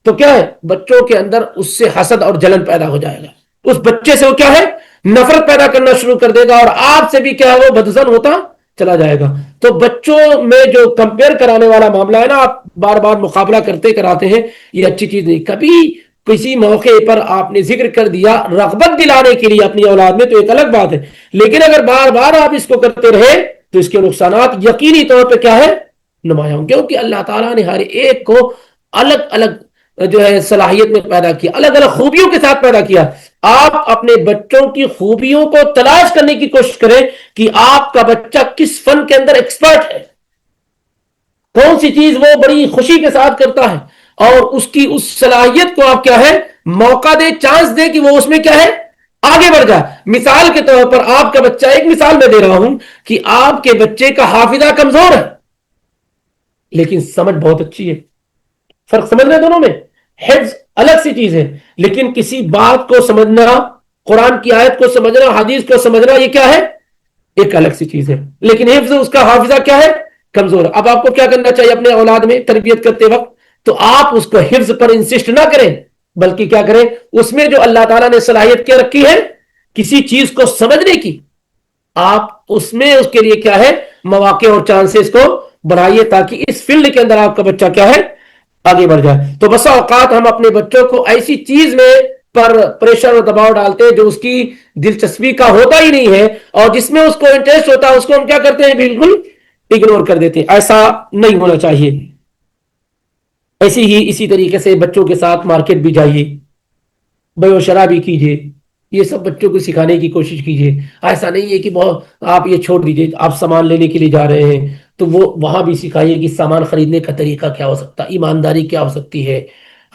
S1: تو کیا ہے بچوں کے اندر اس سے حسد اور جلن پیدا ہو جائے گا، اس بچے سے وہ کیا ہے نفرت پیدا کرنا شروع کر دے گا، اور آپ سے بھی کیا ہے وہ بدظن ہوتا چلا جائے گا۔ تو بچوں میں جو کمپیئر کرانے والا معاملہ ہے نا، آپ بار بار مقابلہ کرتے کراتے ہیں، یہ اچھی چیز نہیں۔ کبھی کسی موقع پر آپ نے ذکر کر دیا رغبت دلانے کے لیے اپنی اولاد میں تو ایک الگ بات ہے، لیکن اگر بار بار آپ اس کو کرتے رہے تو اس کے نقصانات یقینی طور پہ کیا ہے نمایاں ہوں، کیونکہ اللہ تعالیٰ نے ہر ایک کو الگ الگ جو ہے صلاحیت میں پیدا کیا، الگ الگ خوبیوں کے ساتھ پیدا کیا۔ آپ اپنے بچوں کی خوبیوں کو تلاش کرنے کی کوشش کریں کہ آپ کا بچہ کس فن کے اندر ایکسپرٹ ہے، کون سی چیز وہ بڑی خوشی کے ساتھ کرتا ہے، اور اس کی اس صلاحیت کو آپ کیا ہے موقع دے، چانس دے کہ وہ اس میں کیا ہے آگے بڑھ جائے۔ مثال کے طور پر آپ کا بچہ، ایک مثال میں دے رہا ہوں کہ آپ کے بچے کا حافظہ کمزور ہے لیکن سمجھ بہت اچھی ہے، فرق سمجھ رہے دونوں میں؟ حفظ الگ سی چیز ہے، لیکن کسی بات کو سمجھنا، قرآن کی آیت کو سمجھنا، حدیث کو سمجھنا، یہ کیا ہے ایک الگ سی چیز ہے، لیکن حفظ اس کا حافظہ کیا ہے کمزور ہے۔ اب آپ کو کیا کرنا چاہیے اپنے اولاد میں تربیت کرتے وقت؟ تو آپ اس کو حفظ پر انسسٹ نہ کریں، بلکہ کیا کریں اس میں جو اللہ تعالیٰ نے صلاحیت کیا رکھی ہے کسی چیز کو سمجھنے کی، آپ اس میں اس کے لیے کیا ہے مواقع اور چانسز کو بڑھائیے تاکہ اس فیلڈ کے اندر آپ کا بچہ کیا ہے آگے بڑھ جائے۔ تو بسا اوقات ہم اپنے بچوں کو ایسی چیز میں پر پریشر اور دباؤ ڈالتے ہیں جو اس کی دلچسپی کا ہوتا ہی نہیں ہے، اور جس میں اس کو انٹرسٹ ہوتا ہے اس کو ہم کیا کرتے ہیں بالکل اگنور کر دیتے ہیں۔ ایسا نہیں ہونا چاہیے۔ ایسی ہی اسی طریقے سے بچوں کے ساتھ مارکیٹ بھی جائیے، بے و شرح بھی کیجیے، یہ سب بچوں کو سکھانے کی کوشش کیجیے۔ ایسا نہیں ہے کہ بہت آپ یہ چھوڑ دیجیے، آپ سامان لینے کے لیے جا رہے ہیں تو وہ وہاں بھی سکھائیے کہ سامان خریدنے کا طریقہ کیا ہو سکتا ہے، ایمانداری کیا ہو سکتی ہے،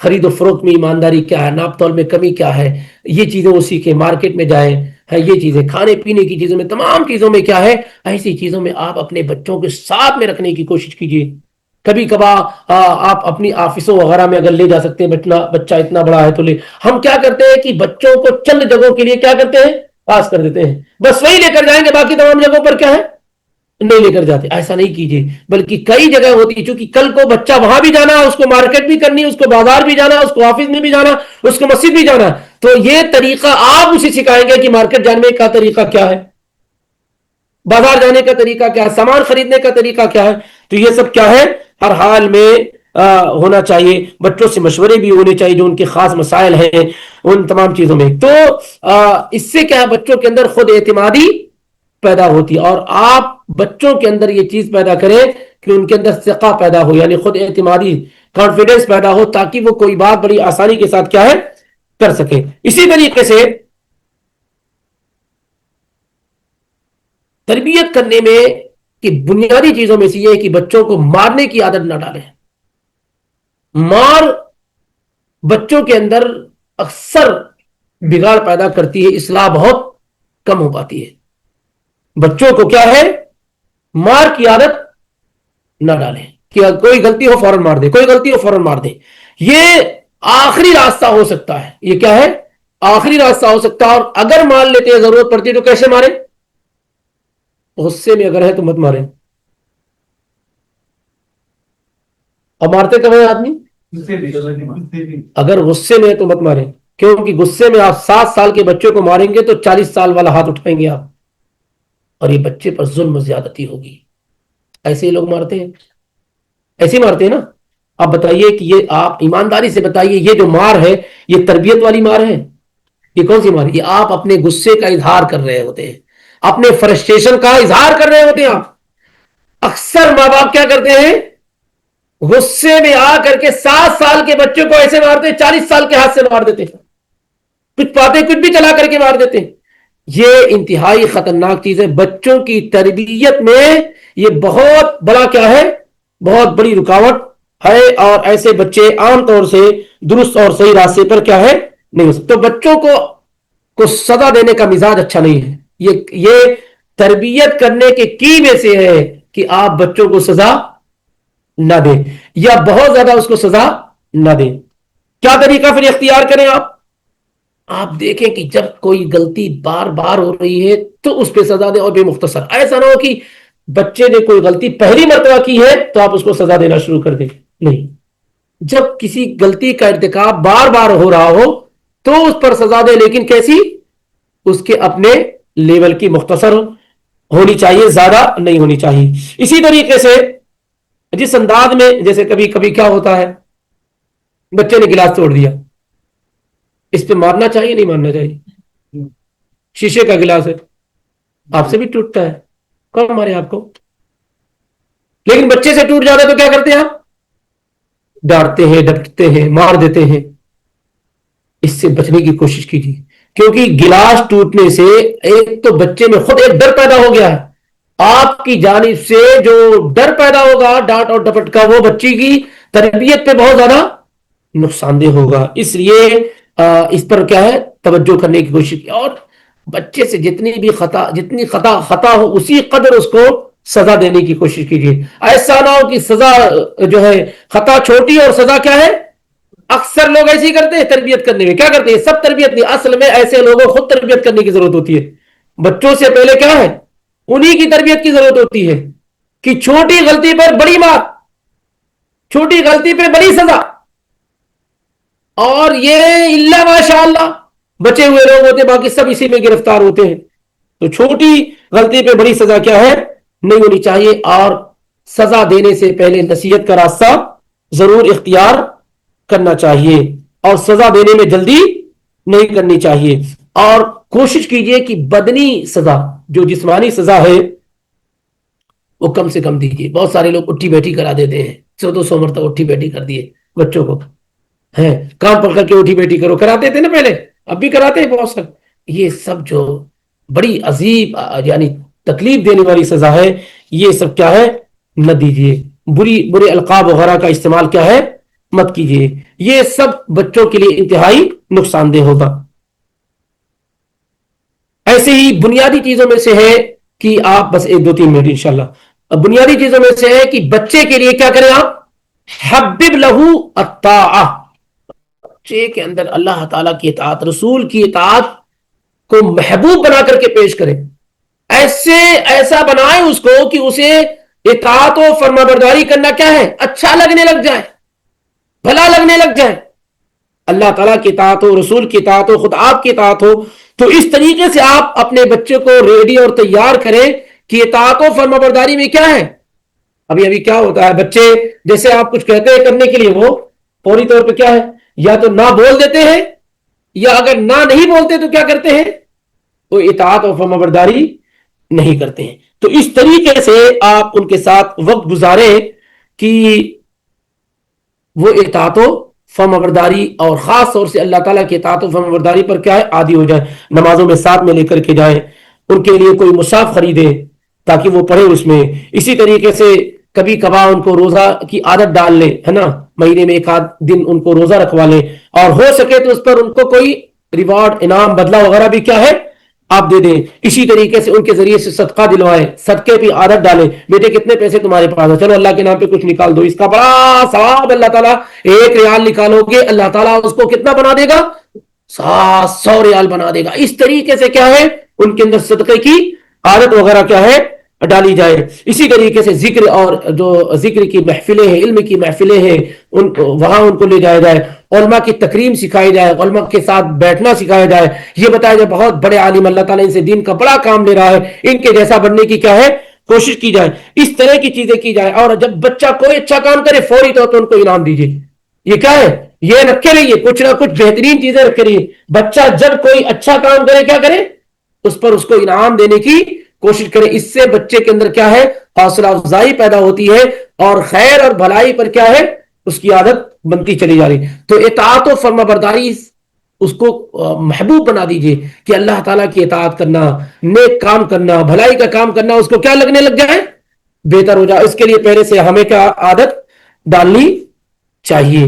S1: خرید و فروخت میں ایمانداری کیا ہے، ناپ تول میں کمی کیا ہے، یہ چیزیں وہ سیکھیں۔ مارکیٹ میں جائیں، یہ چیزیں کھانے پینے کی چیزوں میں، تمام چیزوں میں کیا ہے ایسی چیزوں میں آپ اپنے بچوں کے ساتھ میں رکھنے کی کوشش کیجیے۔ کبھی کبھار آپ اپنی آفسوں وغیرہ میں اگر لے جا سکتے ہیں، بچہ اتنا بڑا ہے تو لے۔ ہم کیا کرتے ہیں کہ بچوں کو چند جگہوں کے لیے کیا کرتے ہیں پاس کر دیتے ہیں، بس وہی لے کر جائیں گے، باقی تمام جگہوں پر کیا ہے نہیں لے کر جاتے. ایسا نہیں کیجیے، بلکہ کئی جگہ ہوتی ہے، چونکہ کل کو بچہ وہاں بھی جانا ہے، اس کو مارکیٹ بھی کرنی ہے، اس کو بازار بھی جانا، اس کو آفس میں بھی جانا، اس کو مسجد بھی جانا، تو یہ طریقہ آپ اسے سکھائیں گے کہ مارکیٹ جانے کا طریقہ کیا ہے، بازار جانے کا طریقہ کیا ہے، سامان خریدنے کا طریقہ کیا ہے. تو یہ سب کیا ہے ہر حال میں ہونا چاہیے. بچوں سے مشورے بھی ہونے چاہیے جو ان کے خاص مسائل ہیں ان تمام چیزوں میں. تو اس سے کیا ہے بچوں کے اندر خود اعتمادی پیدا ہوتی ہے، اور آپ بچوں کے اندر یہ چیز پیدا کریں کہ ان کے اندر ثقہ پیدا ہو، یعنی خود اعتمادی، کانفیڈنس پیدا ہو، تاکہ وہ کوئی بات بڑی آسانی کے ساتھ کیا ہے کر سکے. اسی طریقے سے تربیت کرنے میں کہ بنیادی چیزوں میں سے یہ ہے کہ بچوں کو مارنے کی عادت نہ ڈالیں. مار بچوں کے اندر اکثر بگاڑ پیدا کرتی ہے، اصلاح بہت کم ہو پاتی ہے. بچوں کو کیا ہے مار کی عادت نہ ڈالیں کہ کوئی غلطی ہو فوراً مار دے، کوئی غلطی ہو فوراً مار دے. یہ آخری راستہ ہو سکتا ہے، یہ کیا ہے آخری راستہ ہو سکتا ہے. اور اگر مان لیتے ہیں ضرورت پڑتی ہے تو کیسے ماریں؟ غصے میں اگر ہے تو مت ماریں. اور مارتے کب ہیں آدمی؟ اگر غصے میں ہے تو مت ماریں، کیونکہ غصے میں آپ 7 سال کے بچے کو ماریں گے تو 40 سال والا ہاتھ اٹھائیں گے آپ، اور یہ بچے پر ظلم و زیادتی ہوگی. ایسے ہی لوگ مارتے ہیں، ایسے ہی مارتے ہیں نا. آپ بتائیے کہ یہ آپ ایمانداری سے بتائیے یہ جو مار ہے یہ تربیت والی مار ہے؟ یہ کون سی مار ہے؟ یہ آپ اپنے غصے کا اظہار کر رہے ہوتے ہیں، اپنے فرسٹریشن کا اظہار کر رہے ہوتے ہیں. آپ اکثر ماں باپ کیا کرتے ہیں غصے میں آ کر کے 7 سال کے بچے کو ایسے مارتے ہیں 40 سال کے ہاتھ سے مار دیتے ہیں، کچھ باتیں کچھ بھی چلا کر کے مار دیتے ہیں. یہ انتہائی خطرناک چیز ہے. بچوں کی تربیت میں یہ بہت بڑا کیا ہے بہت بڑی رکاوٹ ہے، اور ایسے بچے عام طور سے درست اور صحیح راستے پر کیا ہے نہیں ہو سکتے. تو بچوں کو سزا دینے کا مزاج اچھا نہیں ہے. یہ تربیت کرنے کے کی میں سے ہے کہ آپ بچوں کو سزا نہ دیں یا بہت زیادہ اس کو سزا نہ دیں. کیا طریقہ پھر اختیار کریں آپ دیکھیں کہ جب کوئی غلطی بار بار ہو رہی ہے تو اس پہ سزا دیں، اور بے مختصر. ایسا نہ ہو کہ بچے نے کوئی غلطی پہلی مرتبہ کی ہے تو آپ اس کو سزا دینا شروع کر دیں. نہیں، جب کسی غلطی کا ارتکاب بار بار ہو رہا ہو تو اس پر سزا دیں، لیکن کیسی؟ اس کے اپنے لیول کی، مختصر ہونی چاہیے، زیادہ نہیں ہونی چاہیے. اسی طریقے سے جس انداز میں جیسے کبھی کبھی کیا ہوتا ہے بچے نے گلاس توڑ دیا، اس پہ مارنا چاہیے نہیں مارنا چاہیے؟ شیشے کا گلاس ہے، آپ سے بھی ٹوٹتا ہے، کون مارے آپ کو؟ لیکن بچے سے ٹوٹ جاتا ہے تو کیا کرتے ہیں آپ؟ ڈانٹتے ہیں، ڈپٹتے ہیں، مار دیتے ہیں. اس سے بچنے کی کوشش کیجیے، کیونکہ گلاس ٹوٹنے سے ایک تو بچے میں خود ایک ڈر پیدا ہو گیا ہے. آپ کی جانب سے جو ڈر پیدا ہوگا ڈانٹ اور ڈپٹ کا، وہ بچے کی تربیت پہ بہت زیادہ نقصان دہ ہوگا. اس لیے اس پر کیا ہے توجہ کرنے کی کوشش کی، اور بچے سے جتنی خطا ہو اسی قدر اس کو سزا دینے کی کوشش کیجیے. ایسا نہ ہو کہ سزا جو ہے خطا چھوٹی اور سزا کیا ہے. اکثر لوگ ایسے ہی کرتے ہیں تربیت کرنے میں، کیا کرتے ہیں سب تربیت نہیں، اصل میں ایسے لوگوں خود تربیت کرنے کی ضرورت ہوتی ہے. بچوں سے پہلے کیا ہے انہی کی تربیت کی ضرورت ہوتی ہے کہ چھوٹی غلطی پر بڑی بات، چھوٹی غلطی پہ بڑی سزا. اور یہ اللہ ماشاء اللہ بچے ہوئے لوگ ہوتے، باقی سب اسی میں گرفتار ہوتے ہیں. تو چھوٹی غلطی پہ بڑی سزا کیا ہے نہیں ہونی چاہیے. اور سزا دینے سے پہلے نصیحت کا راستہ ضرور اختیار کرنا چاہیے، اور سزا دینے میں جلدی نہیں کرنی چاہیے. اور کوشش کیجئے کہ بدنی سزا، جو جسمانی سزا ہے وہ کم سے کم دیجیے. بہت سارے لوگ اٹھی بیٹھی کرا دیتے ہیں، 100-200 مرتبہ اٹھی بیٹھی کر دیے بچوں کو، ہے کام پکڑ کے اٹھی بیٹھی کرو، کراتے تھے نا پہلے، اب بھی کراتے ہیں بہت سارے. یہ سب جو بڑی عجیب یعنی تکلیف دینے والی سزا ہے، یہ سب کیا ہے نہ دیجیے. برے القاب وغیرہ کا استعمال کیا ہے مت کیجیے. یہ سب بچوں کے لیے انتہائی نقصان دہ ہوگا. ایسے ہی بنیادی چیزوں میں سے ہے کہ آپ بس 1-2-3 منٹ انشاءاللہ، بنیادی چیزوں میں سے ہے کہ بچے کے لیے کیا کریں آپ حبب لہو الطاعہ، بچے کے اندر اللہ تعالیٰ کی اطاعت، رسول کی اطاعت کو محبوب بنا کر کے پیش کریں، ایسا بنائے اس کو کہ اسے اطاعت و فرما برداری کرنا کیا ہے، اچھا لگنے لگ جائے، بھلا لگنے لگ جائے، اللہ تعالیٰ کی اطاعت ہو، رسول کی اطاعت ہو، خود آپ کی اطاعت ہو. تو اس طریقے سے آپ اپنے بچے کو ریڈی اور تیار کریں کہ اطاعت و فرما برداری میں کیا ہے. ابھی کیا ہوتا ہے، بچے جیسے آپ کچھ کہتے ہیں کرنے کے لیے وہ فوری طور پہ کیا ہے، یا تو نہ بول دیتے ہیں، یا اگر نہ نہیں بولتے تو کیا کرتے ہیں، تو اطاعت و فرما برداری نہیں کرتے ہیں. تو اس طریقے سے آپ ان کے ساتھ وقت گزاریں کہ وہ اطاعت و فرما برداری اور خاص طور سے اللہ تعالیٰ کی اطاعت و فرما برداری پر کیا ہے، عادی ہو جائے. نمازوں میں ساتھ میں لے کر کے جائیں، ان کے لیے کوئی مصحف خریدے تاکہ وہ پڑھے اس میں. اسی طریقے سے کبھی کبھار ان کو روزہ کی عادت ڈال لیں، ہے نا، مہینے میں ایک آدھ دن ان کو روزہ رکھوا لیں، اور ہو سکے تو اس پر ان کو کوئی ریوارڈ، انعام، بدلہ وغیرہ بھی کیا ہے آپ دے دیں. اسی طریقے سے ان کے ذریعے سے صدقہ دلوائیں، صدقے کی عادت ڈالیں. بیٹے کتنے پیسے تمہارے پاس ہے، چلو اللہ کے نام پہ کچھ نکال دو، اس کا بڑا ثواب اللہ تعالیٰ، 1 ریال نکالو گے اللہ تعالیٰ اس کو کتنا بنا دے گا، 700 ریال بنا دے گا. اس طریقے سے کیا ہے ان کے اندر صدقے کی عادت وغیرہ کیا ہے ڈالی جائے. اسی طریقے سے ذکر، اور جو ذکر کی محفلیں ہیں، علم کی محفلیں ہیں، وہاں ان کو لے جایا جائے، علماء کی تکریم سکھائی جائے، علماء کے ساتھ بیٹھنا سکھایا جائے، یہ بتایا جائے بہت بڑے عالم اللہ تعالیٰ ان سے دین کا بڑا کام لے رہا ہے، ان کے جیسا بننے کی کیا ہے کوشش کی جائے. اس طرح کی چیزیں کی جائے. اور جب بچہ کوئی اچھا کام کرے فوری طور پر ان کو انعام دیجیے. یہ کیا ہے، یہ رکھے رہیے، کچھ نہ کچھ بہترین چیزیں رکھے رہیے. بچہ جب کوئی اچھا کام کرے کیا کرے، اس پر اس کو انعام دینے کی کوشش کرے. اس سے بچے کے اندر کیا ہے حوصلہ افزائی پیدا ہوتی ہے، اور خیر اور بھلائی پر کیا ہے اس کی عادت بنتی چلی جا رہی. تو اطاعت و فرما برداری اس کو محبوب بنا دیجئے کہ اللہ تعالیٰ کی اطاعت کرنا، نیک کام کرنا، بھلائی کا کام کرنا اس کو کیا لگنے لگ جائے، بہتر ہو جائے. اس کے لیے پہلے سے ہمیں کیا عادت ڈالنی چاہیے.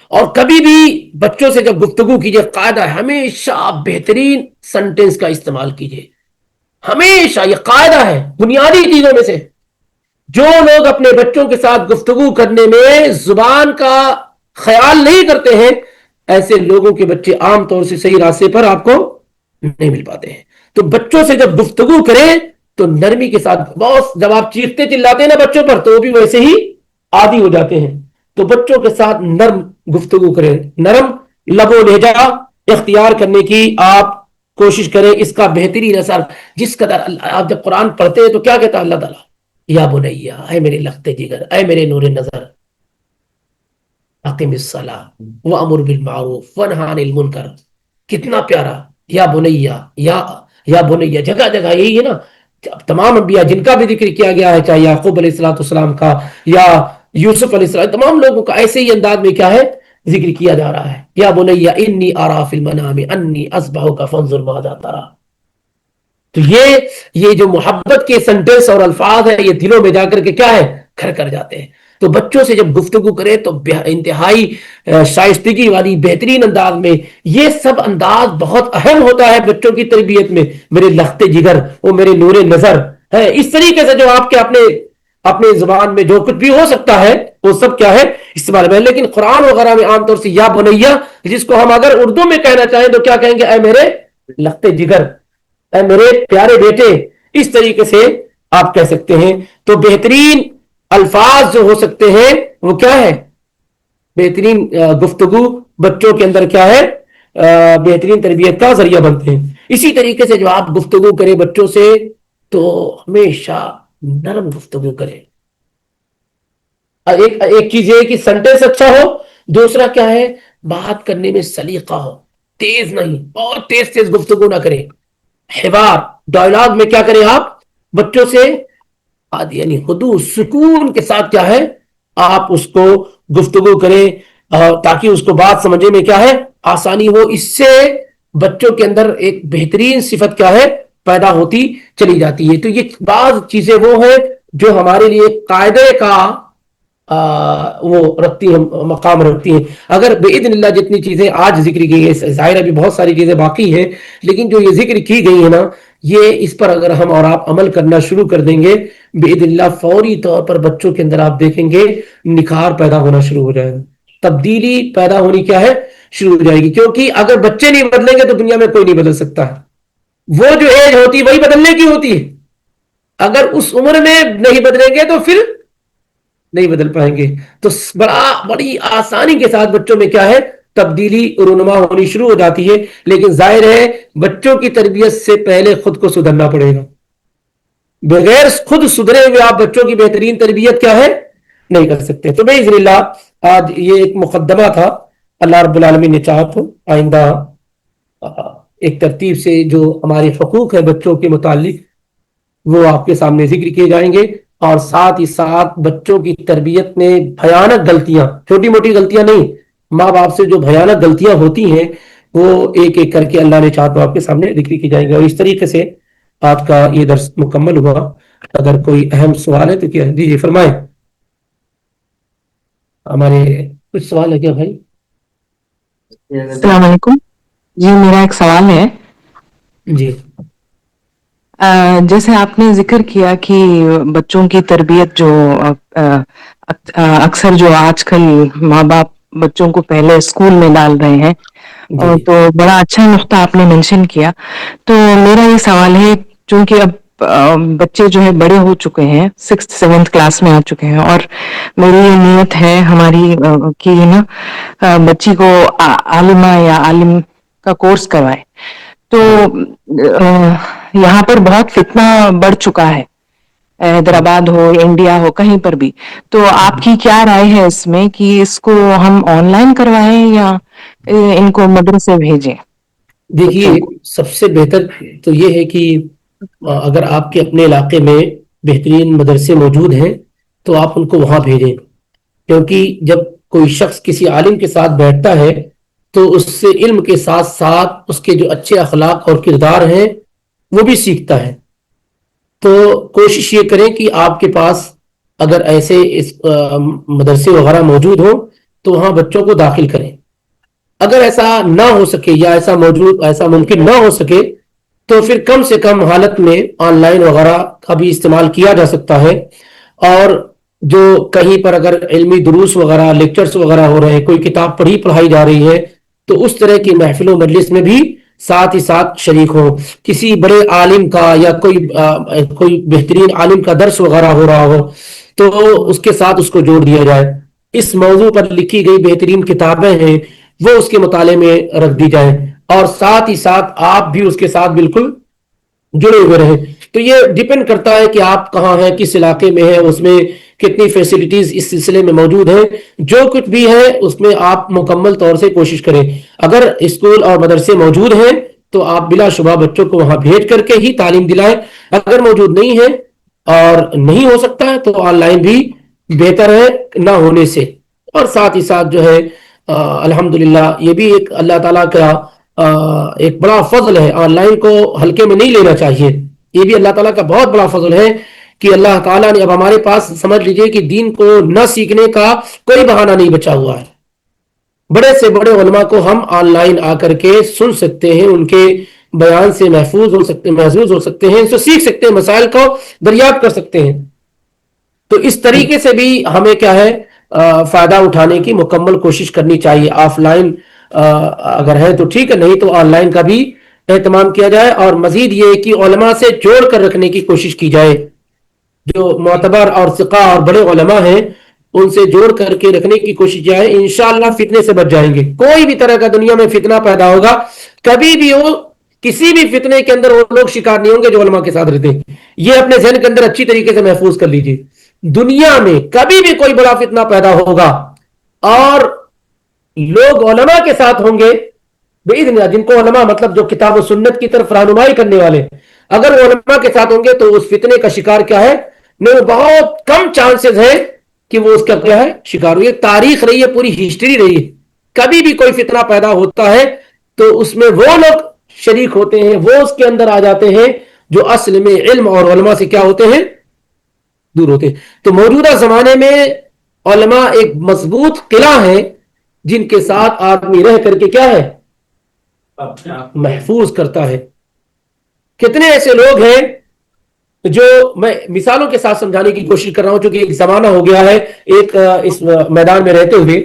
S1: اور کبھی بھی بچوں سے جب گفتگو کیجئے، قاعدہ ہے ہمیشہ بہترین سنٹینس کا استعمال کیجئے. ہمیشہ یہ قاعدہ ہے بنیادی چیزوں میں سے. جو لوگ اپنے بچوں کے ساتھ گفتگو کرنے میں زبان کا خیال نہیں کرتے ہیں، ایسے لوگوں کے بچے عام طور سے صحیح راستے پر آپ کو نہیں مل پاتے ہیں. تو بچوں سے جب گفتگو کریں تو نرمی کے ساتھ، بہت جب آپ چیختے چلاتے ہیں نا بچوں پر تو وہ بھی ویسے ہی عادی ہو جاتے ہیں. تو بچوں کے ساتھ نرم گفتگو کریں، نرم لب و لہجہ اختیار کرنے کی آپ کوشش کریں. اس کا بہترین اثر جس قدر آپ جب قرآن پڑھتے ہیں تو کیا کہتا ہے اللہ تعالیٰ، یا بنیا، اے میرے لخت جگر، اے میرے نور نظر، اقم الصلاۃ وامر بالمعروف ونہی عن المنکر. کتنا پیارا یا بنیا، یا بنیا، جگہ جگہ یہی ہے نا. تمام انبیاء جن کا بھی ذکر کیا گیا ہے، چاہے یعقوب علیہ السلام کا یا یوسف علیہ السلام، تمام لوگوں کا ایسے ہی انداز میں کیا ہے ذکر کیا جا رہا ہے. یا بنیا انی ارا فی المنام انی اذبحک فانظر ماذا تری. تو یہ جو محبت کے سنٹینس اور الفاظ ہیں یہ دلوں میں جا کر کے کیا ہے گھر کر جاتے ہیں. تو بچوں سے جب گفتگو کرے تو انتہائی شائستگی والی بہترین انداز میں. یہ سب انداز بہت اہم ہوتا ہے بچوں کی تربیت میں. میرے لخت جگر، وہ میرے نور نظر ہے. اس طریقے سے جو آپ کے اپنے زبان میں جو کچھ بھی ہو سکتا ہے وہ سب کیا ہے استعمال میں. لیکن قرآن وغیرہ میں عام طور سے یا بنیا، جس کو ہم اگر اردو میں کہنا چاہیں تو کیا کہیں گے، اے میرے لخت جگر، اے میرے پیارے بیٹے. اس طریقے سے آپ کہہ سکتے ہیں. تو بہترین الفاظ جو ہو سکتے ہیں وہ کیا ہے، بہترین گفتگو بچوں کے اندر کیا ہے بہترین تربیت کا ذریعہ بنتے ہیں. اسی طریقے سے جو آپ گفتگو کریں بچوں سے تو ہمیشہ نرم گفتگو کریں. ایک چیز یہ کہ سنٹینس اچھا ہو، دوسرا کیا ہے بات کرنے میں سلیقہ ہو، تیز نہیں، بہت تیز گفتگو نہ کریں. حوار ڈائلاگ میں کیا کریں آپ بچوں سے یعنی حدود سکون کے ساتھ کیا ہے آپ اس کو گفتگو کریں، تاکہ اس کو بات سمجھنے میں کیا ہے آسانی ہو. اس سے بچوں کے اندر ایک بہترین صفت کیا ہے پیدا ہوتی چلی جاتی ہے. تو یہ بعض چیزیں وہ ہیں جو ہمارے لیے قاعدے کا وہ رکھتی ہیں، مقام رکھتی ہیں. اگر باذن اللہ جتنی چیزیں آج ذکر کی گئی، ظاہر ابھی بہت ساری چیزیں باقی ہیں، لیکن جو یہ ذکر کی گئی ہے نا، یہ اس پر اگر ہم اور آپ عمل کرنا شروع کر دیں گے باذن اللہ فوری طور پر بچوں کے اندر آپ دیکھیں گے نکھار پیدا ہونا شروع ہو جائے گا، تبدیلی پیدا ہونی کیا ہے شروع ہو جائے گی. کیونکہ اگر بچے نہیں بدلیں گے تو دنیا میں کوئی نہیں بدل سکتا. وہ جو ایج ہوتی ہے وہی بدلنے کی ہوتی ہے. اگر اس عمر میں نہیں بدلیں گے تو پھر نہیں بدل پائیں گے. تو بڑی آسانی کے ساتھ بچوں میں کیا ہے, تبدیلی رونما ہونی شروع ہو جاتی ہے. لیکن ظاہر ہے بچوں کی تربیت سے پہلے خود کو سدھرنا پڑے گا. بغیر خود سدھرے ہوئے آپ بچوں کی بہترین تربیت کیا ہے نہیں کر سکتے. تو باذن اللہ آج یہ ایک مقدمہ تھا. اللہ رب العالمین نے چاہا تو آئندہ ایک ترتیب سے جو ہمارے حقوق ہیں بچوں کے متعلق وہ آپ کے سامنے ذکر کیے جائیں گے. اور ساتھ ہی ساتھ بچوں کی تربیت میں بھیانک غلطیاں, چھوٹی موٹی غلطیاں نہیں, ماں باپ سے جو بھیانک غلطیاں ہوتی ہیں وہ ایک ایک کر کے اللہ نے چاہا تو آپ کے سامنے ذکر کی جائیں گے. اور اس طریقے سے آج کا یہ درس مکمل ہوا. اگر کوئی اہم سوال ہے تو کیا جی فرمائیں. ہمارے کچھ سوال ہے کیا بھائی؟
S2: السلام علیکم جی, میرا ایک سوال ہے.
S1: جی
S2: جیسے آپ نے ذکر کیا کہ بچوں کی تربیت جو اکثر جو آج کل ماں باپ بچوں کو پہلے اسکول میں ڈال رہے ہیں,
S1: جی
S2: تو بڑا اچھا نقطہ آپ نے مینشن کیا. تو میرا یہ سوال ہے, چونکہ اب بچے جو ہے بڑے ہو چکے ہیں, 6th 7th کلاس میں آ چکے ہیں, اور میری یہ نیت ہے ہماری کہ نا بچی کو عالمہ یا عالم کا کورس کروائے. تو
S1: جی
S2: یہاں پر بہت فتنہ بڑھ چکا ہے, حیدرآباد ہو انڈیا ہو کہیں پر بھی. تو آپ کی کیا رائے ہے اس میں کہ اس کو ہم آن لائن کروائیں یا ان کو مدرسے بھیجیں
S1: دیکھیے
S2: بچوں کو؟
S1: سب سے بہتر تو یہ ہے کہ اگر آپ کے اپنے علاقے میں بہترین مدرسے موجود ہیں تو آپ ان کو وہاں بھیجیں. کیونکہ جب کوئی شخص کسی عالم کے ساتھ بیٹھتا ہے تو اس سے علم کے ساتھ ساتھ اس کے جو اچھے اخلاق اور کردار ہیں وہ بھی سیکھتا ہے. تو کوشش یہ کریں کہ آپ کے پاس اگر ایسے مدرسے وغیرہ موجود ہوں تو وہاں بچوں کو داخل کریں. اگر ایسا نہ ہو سکے یا ایسا ممکن نہ ہو سکے تو پھر کم سے کم حالت میں آن لائن وغیرہ کا بھی استعمال کیا جا سکتا ہے. اور جو کہیں پر اگر علمی دروس وغیرہ لیکچرز وغیرہ ہو رہے ہیں, کوئی کتاب پڑھائی جا رہی ہے, تو اس طرح کی محفل و مجلس میں بھی ساتھ ہی ساتھ شریک ہو. کسی بڑے عالم کا یا کوئی بہترین عالم کا درس وغیرہ ہو رہا ہو تو اس کے ساتھ اس کو جوڑ دیا جائے. اس موضوع پر لکھی گئی بہترین کتابیں ہیں وہ اس کے مطالعے میں رکھ دی جائیں, اور ساتھ ہی ساتھ آپ بھی اس کے ساتھ بالکل جڑے ہوئے رہیں. تو یہ ڈیپینڈ کرتا ہے کہ آپ کہاں ہیں, کس علاقے میں ہیں, اس میں کتنی فیسلٹیز اس سلسلے میں موجود ہیں. جو کچھ بھی ہے اس میں آپ مکمل طور سے کوشش کریں. اگر اسکول اور مدرسے موجود ہیں تو آپ بلا شبہ بچوں کو وہاں بھیج کر کے ہی تعلیم دلائیں. اگر موجود نہیں ہے اور نہیں ہو سکتا ہے تو آن لائن بھی بہتر ہے نہ ہونے سے. اور ساتھ ہی ساتھ جو ہے الحمدللہ یہ بھی ایک اللہ تعالیٰ کا ایک بڑا فضل ہے. آن لائن کو ہلکے میں نہیں لینا چاہیے. یہ بھی اللہ تعالیٰ کا بہت بڑا فضل ہے کہ اللہ تعالیٰ نے اب ہمارے پاس سمجھ لیجئے کہ دین کو نہ سیکھنے کا کوئی بہانہ نہیں بچا ہوا ہے. بڑے سے بڑے علماء کو ہم آن لائن آ کر کے سن سکتے ہیں, ان کے بیان سے محفوظ ہو سکتے ہیں, تو سیکھ سکتے ہیں, مسائل کو دریافت کر سکتے ہیں. تو اس طریقے سے بھی ہمیں کیا ہے فائدہ اٹھانے کی مکمل کوشش کرنی چاہیے. آف لائن اگر ہے تو ٹھیک ہے, نہیں تو آن لائن کا بھی اہتمام کیا جائے. اور مزید یہ کہ علماء سے جوڑ کر رکھنے کی کوشش کی جائے. جو معتبر اور ثقہ اور بڑے علماء ہیں ان سے جوڑ کر کے رکھنے کی کوشش جائے. انشاءاللہ فتنے سے بچ جائیں گے. کوئی بھی طرح کا دنیا میں فتنہ پیدا ہوگا, کبھی بھی ہو, کسی بھی فتنے کے اندر وہ لوگ شکار نہیں ہوں گے جو علماء کے ساتھ رہتے ہیں. یہ اپنے ذہن کے اندر اچھی طریقے سے محفوظ کر لیجئے. دنیا میں کبھی بھی کوئی بڑا فتنہ پیدا ہوگا اور لوگ علماء کے ساتھ ہوں گے باذن اللہ, جن کو علماء مطلب جو کتاب و سنت کی طرف رہنمائی کرنے والے, اگر وہ علماء کے ساتھ ہوں گے تو اس فتنے کا شکار کیا ہے, نہیں, بہت کم چانسز ہے کہ وہ اس کا کیا ہے شکار ہو. یہ تاریخ رہی ہے, پوری ہسٹری رہی ہے. کبھی بھی کوئی فتنہ پیدا ہوتا ہے تو اس میں وہ لوگ شریک ہوتے ہیں, وہ اس کے اندر آ جاتے ہیں جو اصل میں علم اور علماء سے کیا ہوتے ہیں, دور ہوتے ہیں. تو موجودہ زمانے میں علماء ایک مضبوط قلعہ ہے جن کے ساتھ آدمی رہ کر کے کیا ہے محفوظ کرتا ہے. کتنے ایسے لوگ ہیں جو میں مثالوں کے ساتھ سمجھانے کی کوشش کر رہا ہوں, چونکہ ایک زمانہ ہو گیا ہے. ایک اس میدان میں رہتے ہوئے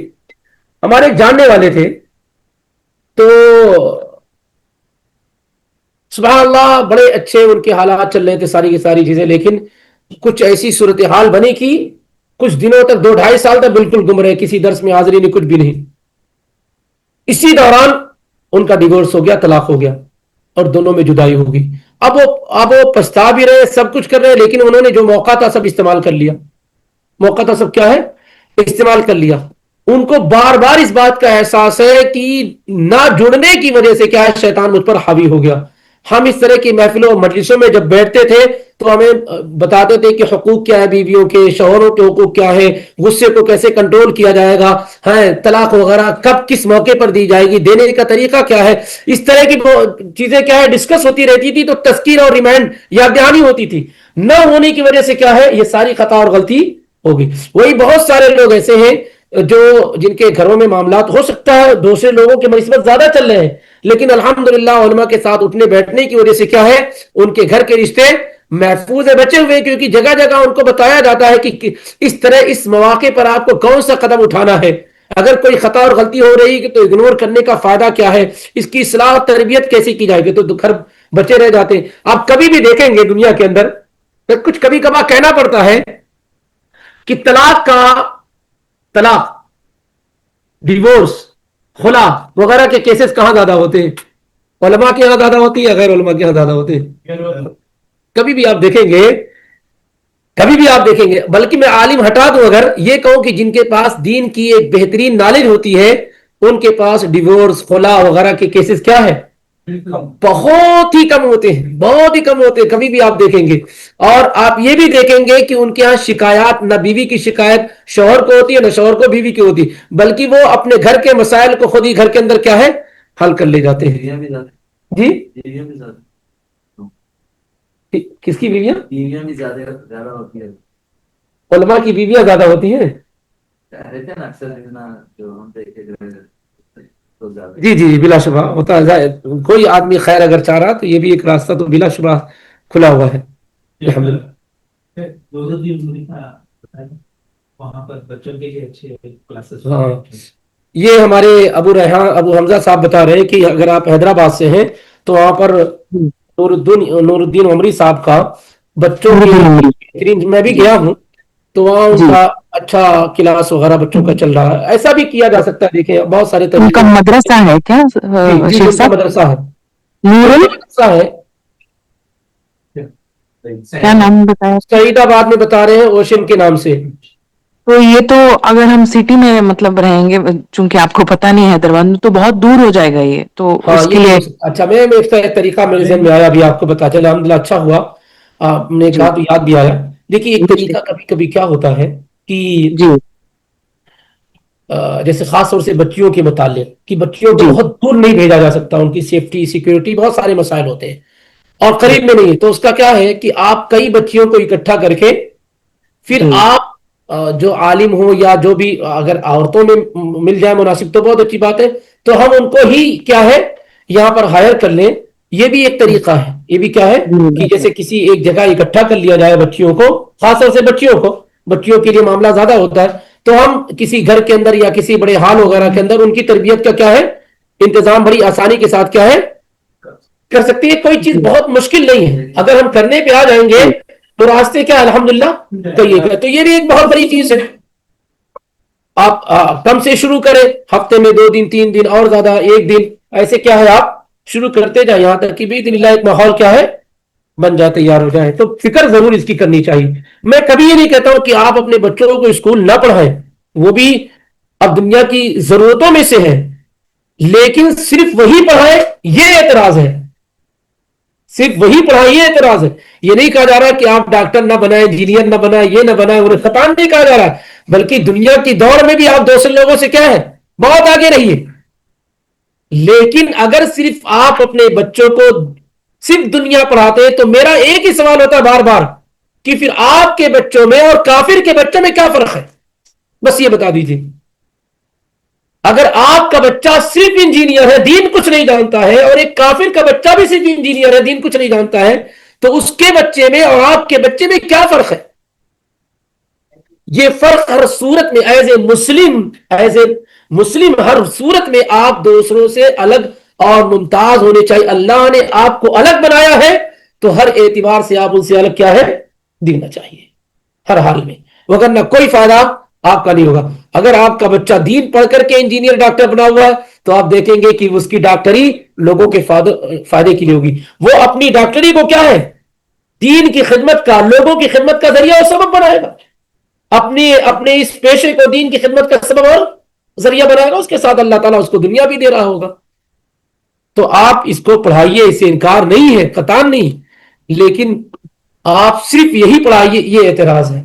S1: ہمارے ایک جاننے والے تھے, تو سبحان اللہ بڑے اچھے ان کے حالات چل رہے تھے ساری کی ساری چیزیں، لیکن کچھ ایسی صورتحال بنی کہ کچھ دنوں تک 2 ڈھائی سال تک بالکل گم رہے، کسی درس میں حاضری نہیں، کچھ بھی نہیں. اسی دوران ان کا ڈیورس ہو گیا، طلاق ہو گیا اور دونوں میں جدائی ہو گئی. اب وہ پچھتا بھی رہے، سب کچھ کر رہے، لیکن انہوں نے جو موقع تھا سب استعمال کر لیا. موقع تھا سب کیا ہے، استعمال کر لیا. ان کو بار بار اس بات کا احساس ہے کہ نہ جڑنے کی وجہ سے کیا ہے، شیطان مجھ پر حاوی ہو گیا. ہم اس طرح کی محفلوں مجلسوں میں جب بیٹھتے تھے تو ہمیں بتاتے تھے کہ حقوق کیا ہے بیویوں کے، شوہروں کے حقوق کیا ہے، غصے کو کیسے کنٹرول کیا جائے گا، طلاق وغیرہ کب کس موقع پر دی جائے گی، دینے کا طریقہ کیا ہے. اس طرح کی چیزیں کیا ہے ڈسکس ہوتی رہتی تھی، تو تذکیر اور ریمائنڈ یاد دہانی ہوتی تھی. نہ ہونے کی وجہ سے کیا ہے، یہ ساری خطا اور غلطی ہوگی. وہی بہت سارے لوگ ایسے ہیں جو جن کے گھروں میں معاملات ہو سکتا ہے دوسرے لوگوں کے نسبت زیادہ چل رہے ہیں، لیکن الحمدللہ علماء کے ساتھ اٹھنے بیٹھنے کی وجہ سے کیا ہے، ان کے گھر کے رشتے محفوظ ہے، بچے ہوئے، کیونکہ جگہ جگہ ان کو بتایا جاتا ہے کہ اس طرح اس مواقع پر آپ کو کون سا قدم اٹھانا ہے. اگر کوئی خطا اور غلطی ہو رہی ہے تو اگنور کرنے کا فائدہ کیا ہے، اس کی اصلاح اور تربیت کیسے کی جائے گی، تو گھر بچے رہ جاتے ہیں. آپ کبھی بھی دیکھیں گے دنیا کے اندر کچھ کبھی کبھار کہنا پڑتا ہے کہ طلاق، ڈیورس، خلا وغیرہ کے کیسز کہاں زیادہ ہوتے ہیں، علماء کے یہاں زیادہ ہوتی ہے یا غیر علماء کے یہاں زیادہ ہوتے ہیں؟ کبھی بھی آپ دیکھیں گے، کبھی بھی آپ دیکھیں گے، بلکہ میں عالم ہٹا دوں اگر یہ کہوں کہ جن کے پاس دین کی ایک بہترین نالج ہوتی ہے ان کے پاس ڈیورس، خلا وغیرہ کے کیسز کیا ہے، بہت ہی کم ہوتے ہیں، بہت ہی کم ہوتے ہیں. کبھی بھی آپ دیکھیں گے. اور آپ یہ بھی دیکھیں گے کہ ان کے ہاں شکایات نہ بیوی کی شکایت شوہر کو ہوتی ہے، نہ شوہر کو بیوی کی ہوتی، بلکہ وہ اپنے گھر کے مسائل کو خود ہی گھر کے اندر کیا ہے، حل کر لے جاتے ہیں. جی کس کی بیویاں؟ بیویاں بھی زیادہ ہوتی ہیں، علماء کی بیویاں زیادہ ہوتی ہیں. جی جی جی بلا شبہ ہوتا ہے. کوئی آدمی خیر اگر چاہ رہا تو یہ بھی ایک راستہ تو بلا شبہ کھلا ہوا ہے. ہاں یہ ہمارے ابو حمزہ صاحب بتا رہے ہیں کہ اگر آپ حیدرآباد سے ہیں تو وہاں پر نور الدین عمری صاحب کا بچوں کی، میں بھی گیا ہوں تو وہاں ان کا اچھا کلاس وغیرہ بچوں کا چل رہا ہے. ایسا بھی کیا جا سکتا ہے، دیکھیں بہت سارے
S2: ان کا مدرسہ ہے کیا
S1: جی
S2: شیخ
S1: ان کا
S2: صاحب؟
S1: مدرسہ ہے،
S2: نورل
S1: مدرسہ ہے.
S2: کیا نام بتایا؟
S1: سعید آباد میں بتا رہے ہیں، اوشن کے نام سے.
S2: تو یہ تو اگر ہم سٹی میں مطلب رہیں گے، چونکہ آپ کو پتہ نہیں ہے حیدرآباد میں، تو بہت دور ہو جائے گا یہ تو
S1: ہاں
S2: اس کے
S1: یہ
S2: لیے.
S1: اچھا میں اس کا ایک طریقہ میرے ذہن میں آیا، ابھی آپ کو بتا چلا، الحمدللہ اچھا ہوا آپ نے
S2: جی
S1: کہا تو یاد بھی آیا. دیکھیے ایک
S2: جی
S1: طریقہ کبھی کبھی کیا ہوتا ہے کہ
S2: جی
S1: جیسے خاص طور سے بچیوں کے متعلق کہ بچیوں کو
S2: جی
S1: بہت دور نہیں بھیجا جا سکتا، ان کی سیفٹی سیکیورٹی بہت سارے مسائل ہوتے ہیں اور قریب میں نہیں. تو اس کا کیا ہے کہ آپ کئی بچیوں کو اکٹھا کر کے پھر
S2: جی
S1: آپ جو عالم ہو یا جو بھی اگر عورتوں میں مل جائے مناسب تو بہت اچھی بات ہے، تو ہم ان کو ہی کیا ہے یہاں پر ہائر کر لیں. یہ بھی ایک طریقہ ہے. یہ بھی کیا ہے کہ جیسے کسی ایک جگہ اکٹھا کر لیا جائے بچیوں کو، خاص طور سے بچیوں کے لیے معاملہ زیادہ ہوتا ہے، تو ہم کسی گھر کے اندر یا کسی بڑے ہال وغیرہ کے اندر ان کی تربیت کا کیا ہے انتظام بڑی آسانی کے ساتھ کیا ہے کر سکتے ہیں. کوئی چیز بہت مشکل نہیں ہے، اگر ہم کرنے پہ آ جائیں گے تو راستے کیا الحمدللہ کہیے گا. تو یہ بھی ایک بہت بڑی چیز ہے. آپ کم سے شروع کریں، ہفتے میں 2 دن 3 دن اور زیادہ 1 دن، ایسے کیا ہے آپ شروع کرتے جائیں یہاں تک کہ باذن اللہ ایک ماحول کیا ہے بن جائے، تیار ہو جائے. تو فکر ضرور اس کی کرنی چاہیے. میں کبھی یہ نہیں کہتا ہوں کہ آپ اپنے بچوں کو اسکول نہ پڑھائیں، وہ بھی اب دنیا کی ضرورتوں میں سے ہے، لیکن صرف وہی پڑھائیں یہ اعتراض ہے. صرف وہی پڑھائیں یہ اعتراض ہے. یہ نہیں کہا جا رہا کہ آپ ڈاکٹر نہ بنائیں، انجینئر نہ بنائیں، یہ نہ بنائیں، انہیں خطان نہیں کہا جا رہا، بلکہ دنیا کی دوڑ میں بھی آپ دوسرے لوگوں سے کیا ہے بہت آگے رہیے. لیکن اگر صرف آپ اپنے بچوں کو صرف دنیا پڑھاتے ہیں تو میرا ایک ہی سوال ہوتا ہے بار بار کہ پھر آپ کے بچوں میں اور کافر کے بچوں میں کیا فرق ہے، بس یہ بتا دیجیے. اگر آپ کا بچہ صرف انجینئر ہے، دین کچھ نہیں جانتا ہے، اور ایک کافر کا بچہ بھی صرف انجینئر ہے، دین کچھ نہیں جانتا ہے، تو اس کے بچے میں اور آپ کے بچے میں کیا فرق ہے؟ یہ فرق ہر صورت میں ایز اے مسلم ہر صورت میں آپ دوسروں سے الگ اور ممتاز ہونے چاہیے. اللہ نے آپ کو الگ بنایا ہے تو ہر اعتبار سے آپ ان سے الگ کیا ہے دینا چاہیے ہر حال میں, وگرنہ کوئی فائدہ آپ کا نہیں ہوگا. اگر آپ کا بچہ دین پڑھ کر کے انجینئر ڈاکٹر بنا ہوا ہے تو آپ دیکھیں گے کہ اس کی ڈاکٹری لوگوں کے فائدے کے لیے ہوگی. وہ اپنی ڈاکٹری کو کیا ہے دین کی خدمت کا, لوگوں کی خدمت کا ذریعہ اور سبب بنائے گا. اپنے اس پیشے کو دین کی خدمت کا سبب اور ذریعہ بنائے گا. اس کے ساتھ اللہ تعالیٰ اس کو دنیا بھی دے رہا ہوگا. تو آپ اس کو پڑھائیے, اسے انکار نہیں ہے, قطعاً نہیں, لیکن آپ صرف یہی پڑھائیے, یہ اعتراض ہے.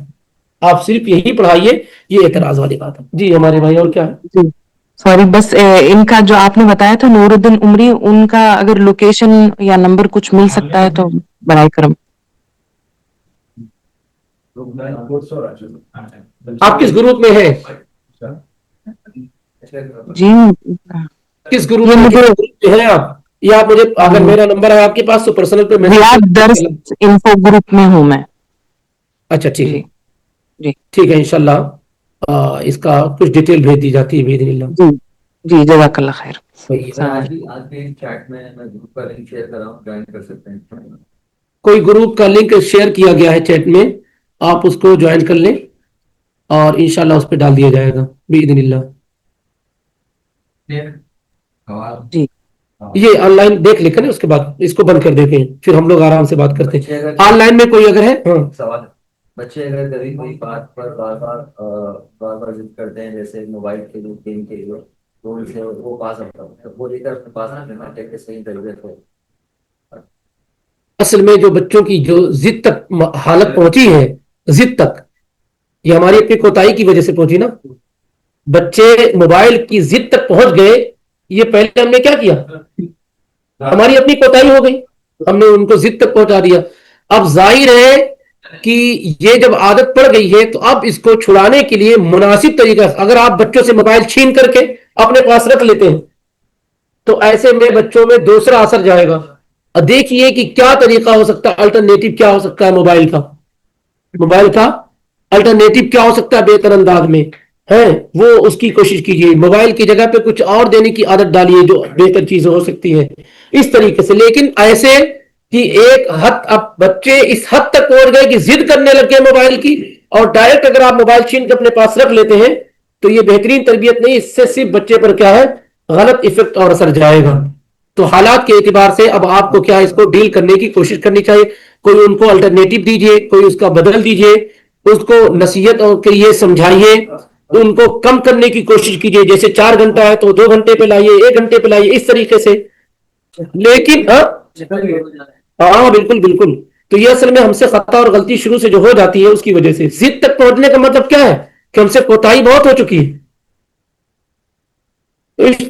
S1: آپ صرف یہی پڑھائیے, یہ اعتراض والی بات ہے. جی ہمارے بھائی اور کیا ہے؟
S2: جی سوری, بس ان کا جو آپ نے بتایا تھا نور الدین عمری, ان کا اگر لوکیشن یا نمبر کچھ مل سکتا ہے تو برائے کرم.
S1: آپ کس گروپ میں ہیں؟
S2: جی
S1: کس گروپ
S2: یہ
S1: میں
S2: مجھے
S1: ہیں آپ؟ یا آپ مجھے, اگر میرا نمبر ہے آپ کے پاس تو پرسنل پہ
S2: ریاض درس انفو گروپ میں ہوں میں.
S1: اچھا ٹھیک ہے,
S2: جی جی
S1: ٹھیک ہے, انشاءاللہ اس کا کچھ ڈیٹیل بھیج دی جاتی ہے باذن اللہ.
S2: جی جی جزاک اللہ خیر.
S1: کوئی گروپ کا لنک شیئر کیا گیا ہے چیٹ میں, آپ اس کو جوائن کر لیں اور انشاءاللہ اس پہ ڈال دیا جائے گا باذن اللہ.
S2: جی
S1: یہ آن لائن دیکھ لے کر اس کے بعد اس کو بند کر دیتے ہیں, پھر ہم لوگ آرام سے بات کرتے ہیں. آن لائن میں کوئی اگر ہے
S3: سوال, بچے اگر کبھی کوئی بات پر بار بار ضد کرتے ہیں, جیسے موبائل کے لیے, گیم کے لیے, تو ان سے وہ پاس ہوتا ہے, وہ لے کر اپنے پاس رکھنا چاہیے, صحیح تربیت ہو.
S1: اصل میں جو بچوں کی جو ضد تک حالت پہنچی ہے, ضد تک, یہ ہماری اپنی کوتاہی کی وجہ سے پہنچی نا. بچے موبائل کی ضد تک پہنچ گئے, یہ پہلے ہم نے کیا کیا, ہماری اپنی کوتاہی ہو گئی, ہم نے ان کو ضد تک پہنچا دیا. اب ظاہر ہے کہ یہ جب عادت پڑ گئی ہے تو اب اس کو چھڑانے کے لیے مناسب طریقہ, اگر آپ بچوں سے موبائل چھین کر کے اپنے پاس رکھ لیتے ہیں تو ایسے میں بچوں میں دوسرا اثر جائے گا. دیکھیے کہ کیا طریقہ ہو سکتا ہے, الٹرنیٹو کیا ہو سکتا ہے موبائل کا الٹرنیٹو کیا ہو سکتا ہے بہتر انداز میں ہے, وہ اس کی کوشش کیجیے. موبائل کی جگہ پہ کچھ اور دینے کی عادت ڈالیے جو بہتر چیزیں ہو سکتی ہے اس طریقے سے. لیکن ایسے کہ ایک حد, اب بچے اس حد تک پہنچ گئے کہ ضد کرنے لگ گئے موبائل کی, اور ڈائریکٹ اگر آپ موبائل چھین کے اپنے پاس رکھ لیتے ہیں تو یہ بہترین تربیت نہیں, اس سے صرف بچے پر کیا ہے غلط افیکٹ اور اثر جائے گا. تو حالات کے اعتبار سے اب آپ کو کیا اس کو ڈیل کرنے کی کوشش کرنی چاہیے. کوئی ان کو الٹرنیٹو دیجیے, کوئی اس کا بدل دیجیے, اس کو نصیحت کے لیے سمجھائیے, ان کو کم کرنے کی کوشش کیجیے. جیسے 4 گھنٹہ ہے تو 2 گھنٹے پہ لائیے, 1 گھنٹے پہ لائیے, اس طریقے سے. لیکن ہاں بالکل بالکل, تو یہ اصل میں ہم سے خطا اور غلطی شروع سے جو ہو جاتی ہے اس کی وجہ سے. ضد تک پہنچنے کا مطلب کیا ہے کہ ہم سے کوتاہی بہت ہو چکی ہے.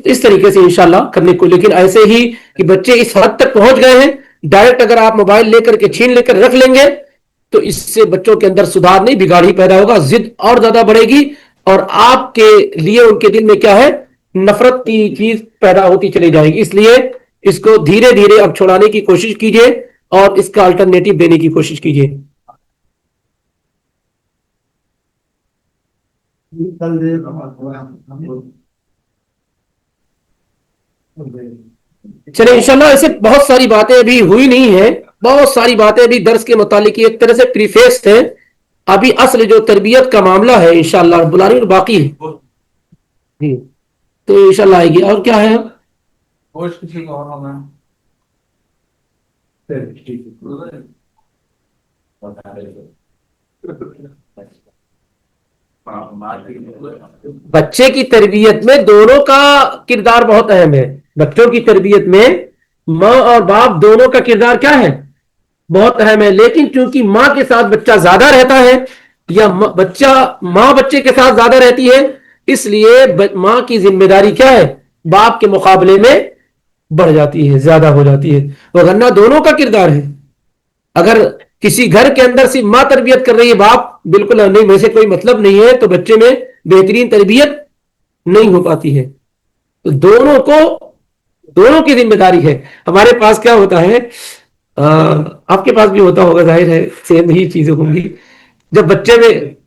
S1: اس طریقے سے انشاءاللہ کرنے کو. لیکن ایسے ہی کہ بچے اس حد تک پہنچ گئے ہیں, ڈائریکٹ اگر آپ موبائل لے کر کے چھین لے کر رکھ لیں گے تو اس سے بچوں کے اندر سدھار نہیں, بگاڑ ہی پیدا ہوگا, ضد اور زیادہ بڑھے گی, اور آپ کے لیے ان کے دل میں کیا ہے نفرت کی چیز پیدا ہوتی چلی جائے گی. اس لیے اس کو دھیرے دھیرے اب چھوڑانے کی کوشش کیجیے اور اس کا الٹرنیٹو دینے کی کوشش کیجیے. چلے انشاءاللہ. ایسے بہت ساری باتیں ابھی ہوئی نہیں ہیں, بہت ساری باتیں ابھی درس کے متعلق ایک طرح سے پریفیس ہے. ابھی اصل جو تربیت کا معاملہ ہے انشاءاللہ رب العالمین باقی ہے جی, تو انشاءاللہ آئے گی. اور کیا ہے بچے کی تربیت میں دونوں کا کردار بہت اہم ہے. بچوں کی تربیت میں ماں اور باپ دونوں کا کردار کیا ہے بہت اہم ہے. لیکن چونکہ ماں کے ساتھ بچہ زیادہ رہتا ہے یا ماں بچے کے ساتھ زیادہ رہتی ہے, اس لیے ماں کی ذمہ داری کیا ہے باپ کے مقابلے میں بڑھ جاتی ہے, زیادہ ہو جاتی ہے. وگرنہ دونوں کا کردار ہے. اگر کسی گھر کے اندر صرف ماں تربیت کر رہی ہے, باپ بالکل نہیں, میں سے کوئی مطلب نہیں ہے, تو بچے میں بہترین تربیت نہیں ہو پاتی ہے. تو دونوں کی ذمہ داری ہے. ہمارے پاس کیا ہوتا ہے, آپ کے پاس بھی ہوتا ہوگا, ظاہر ہے سیم ہی چیزیں ہوں گی. جب بچے میں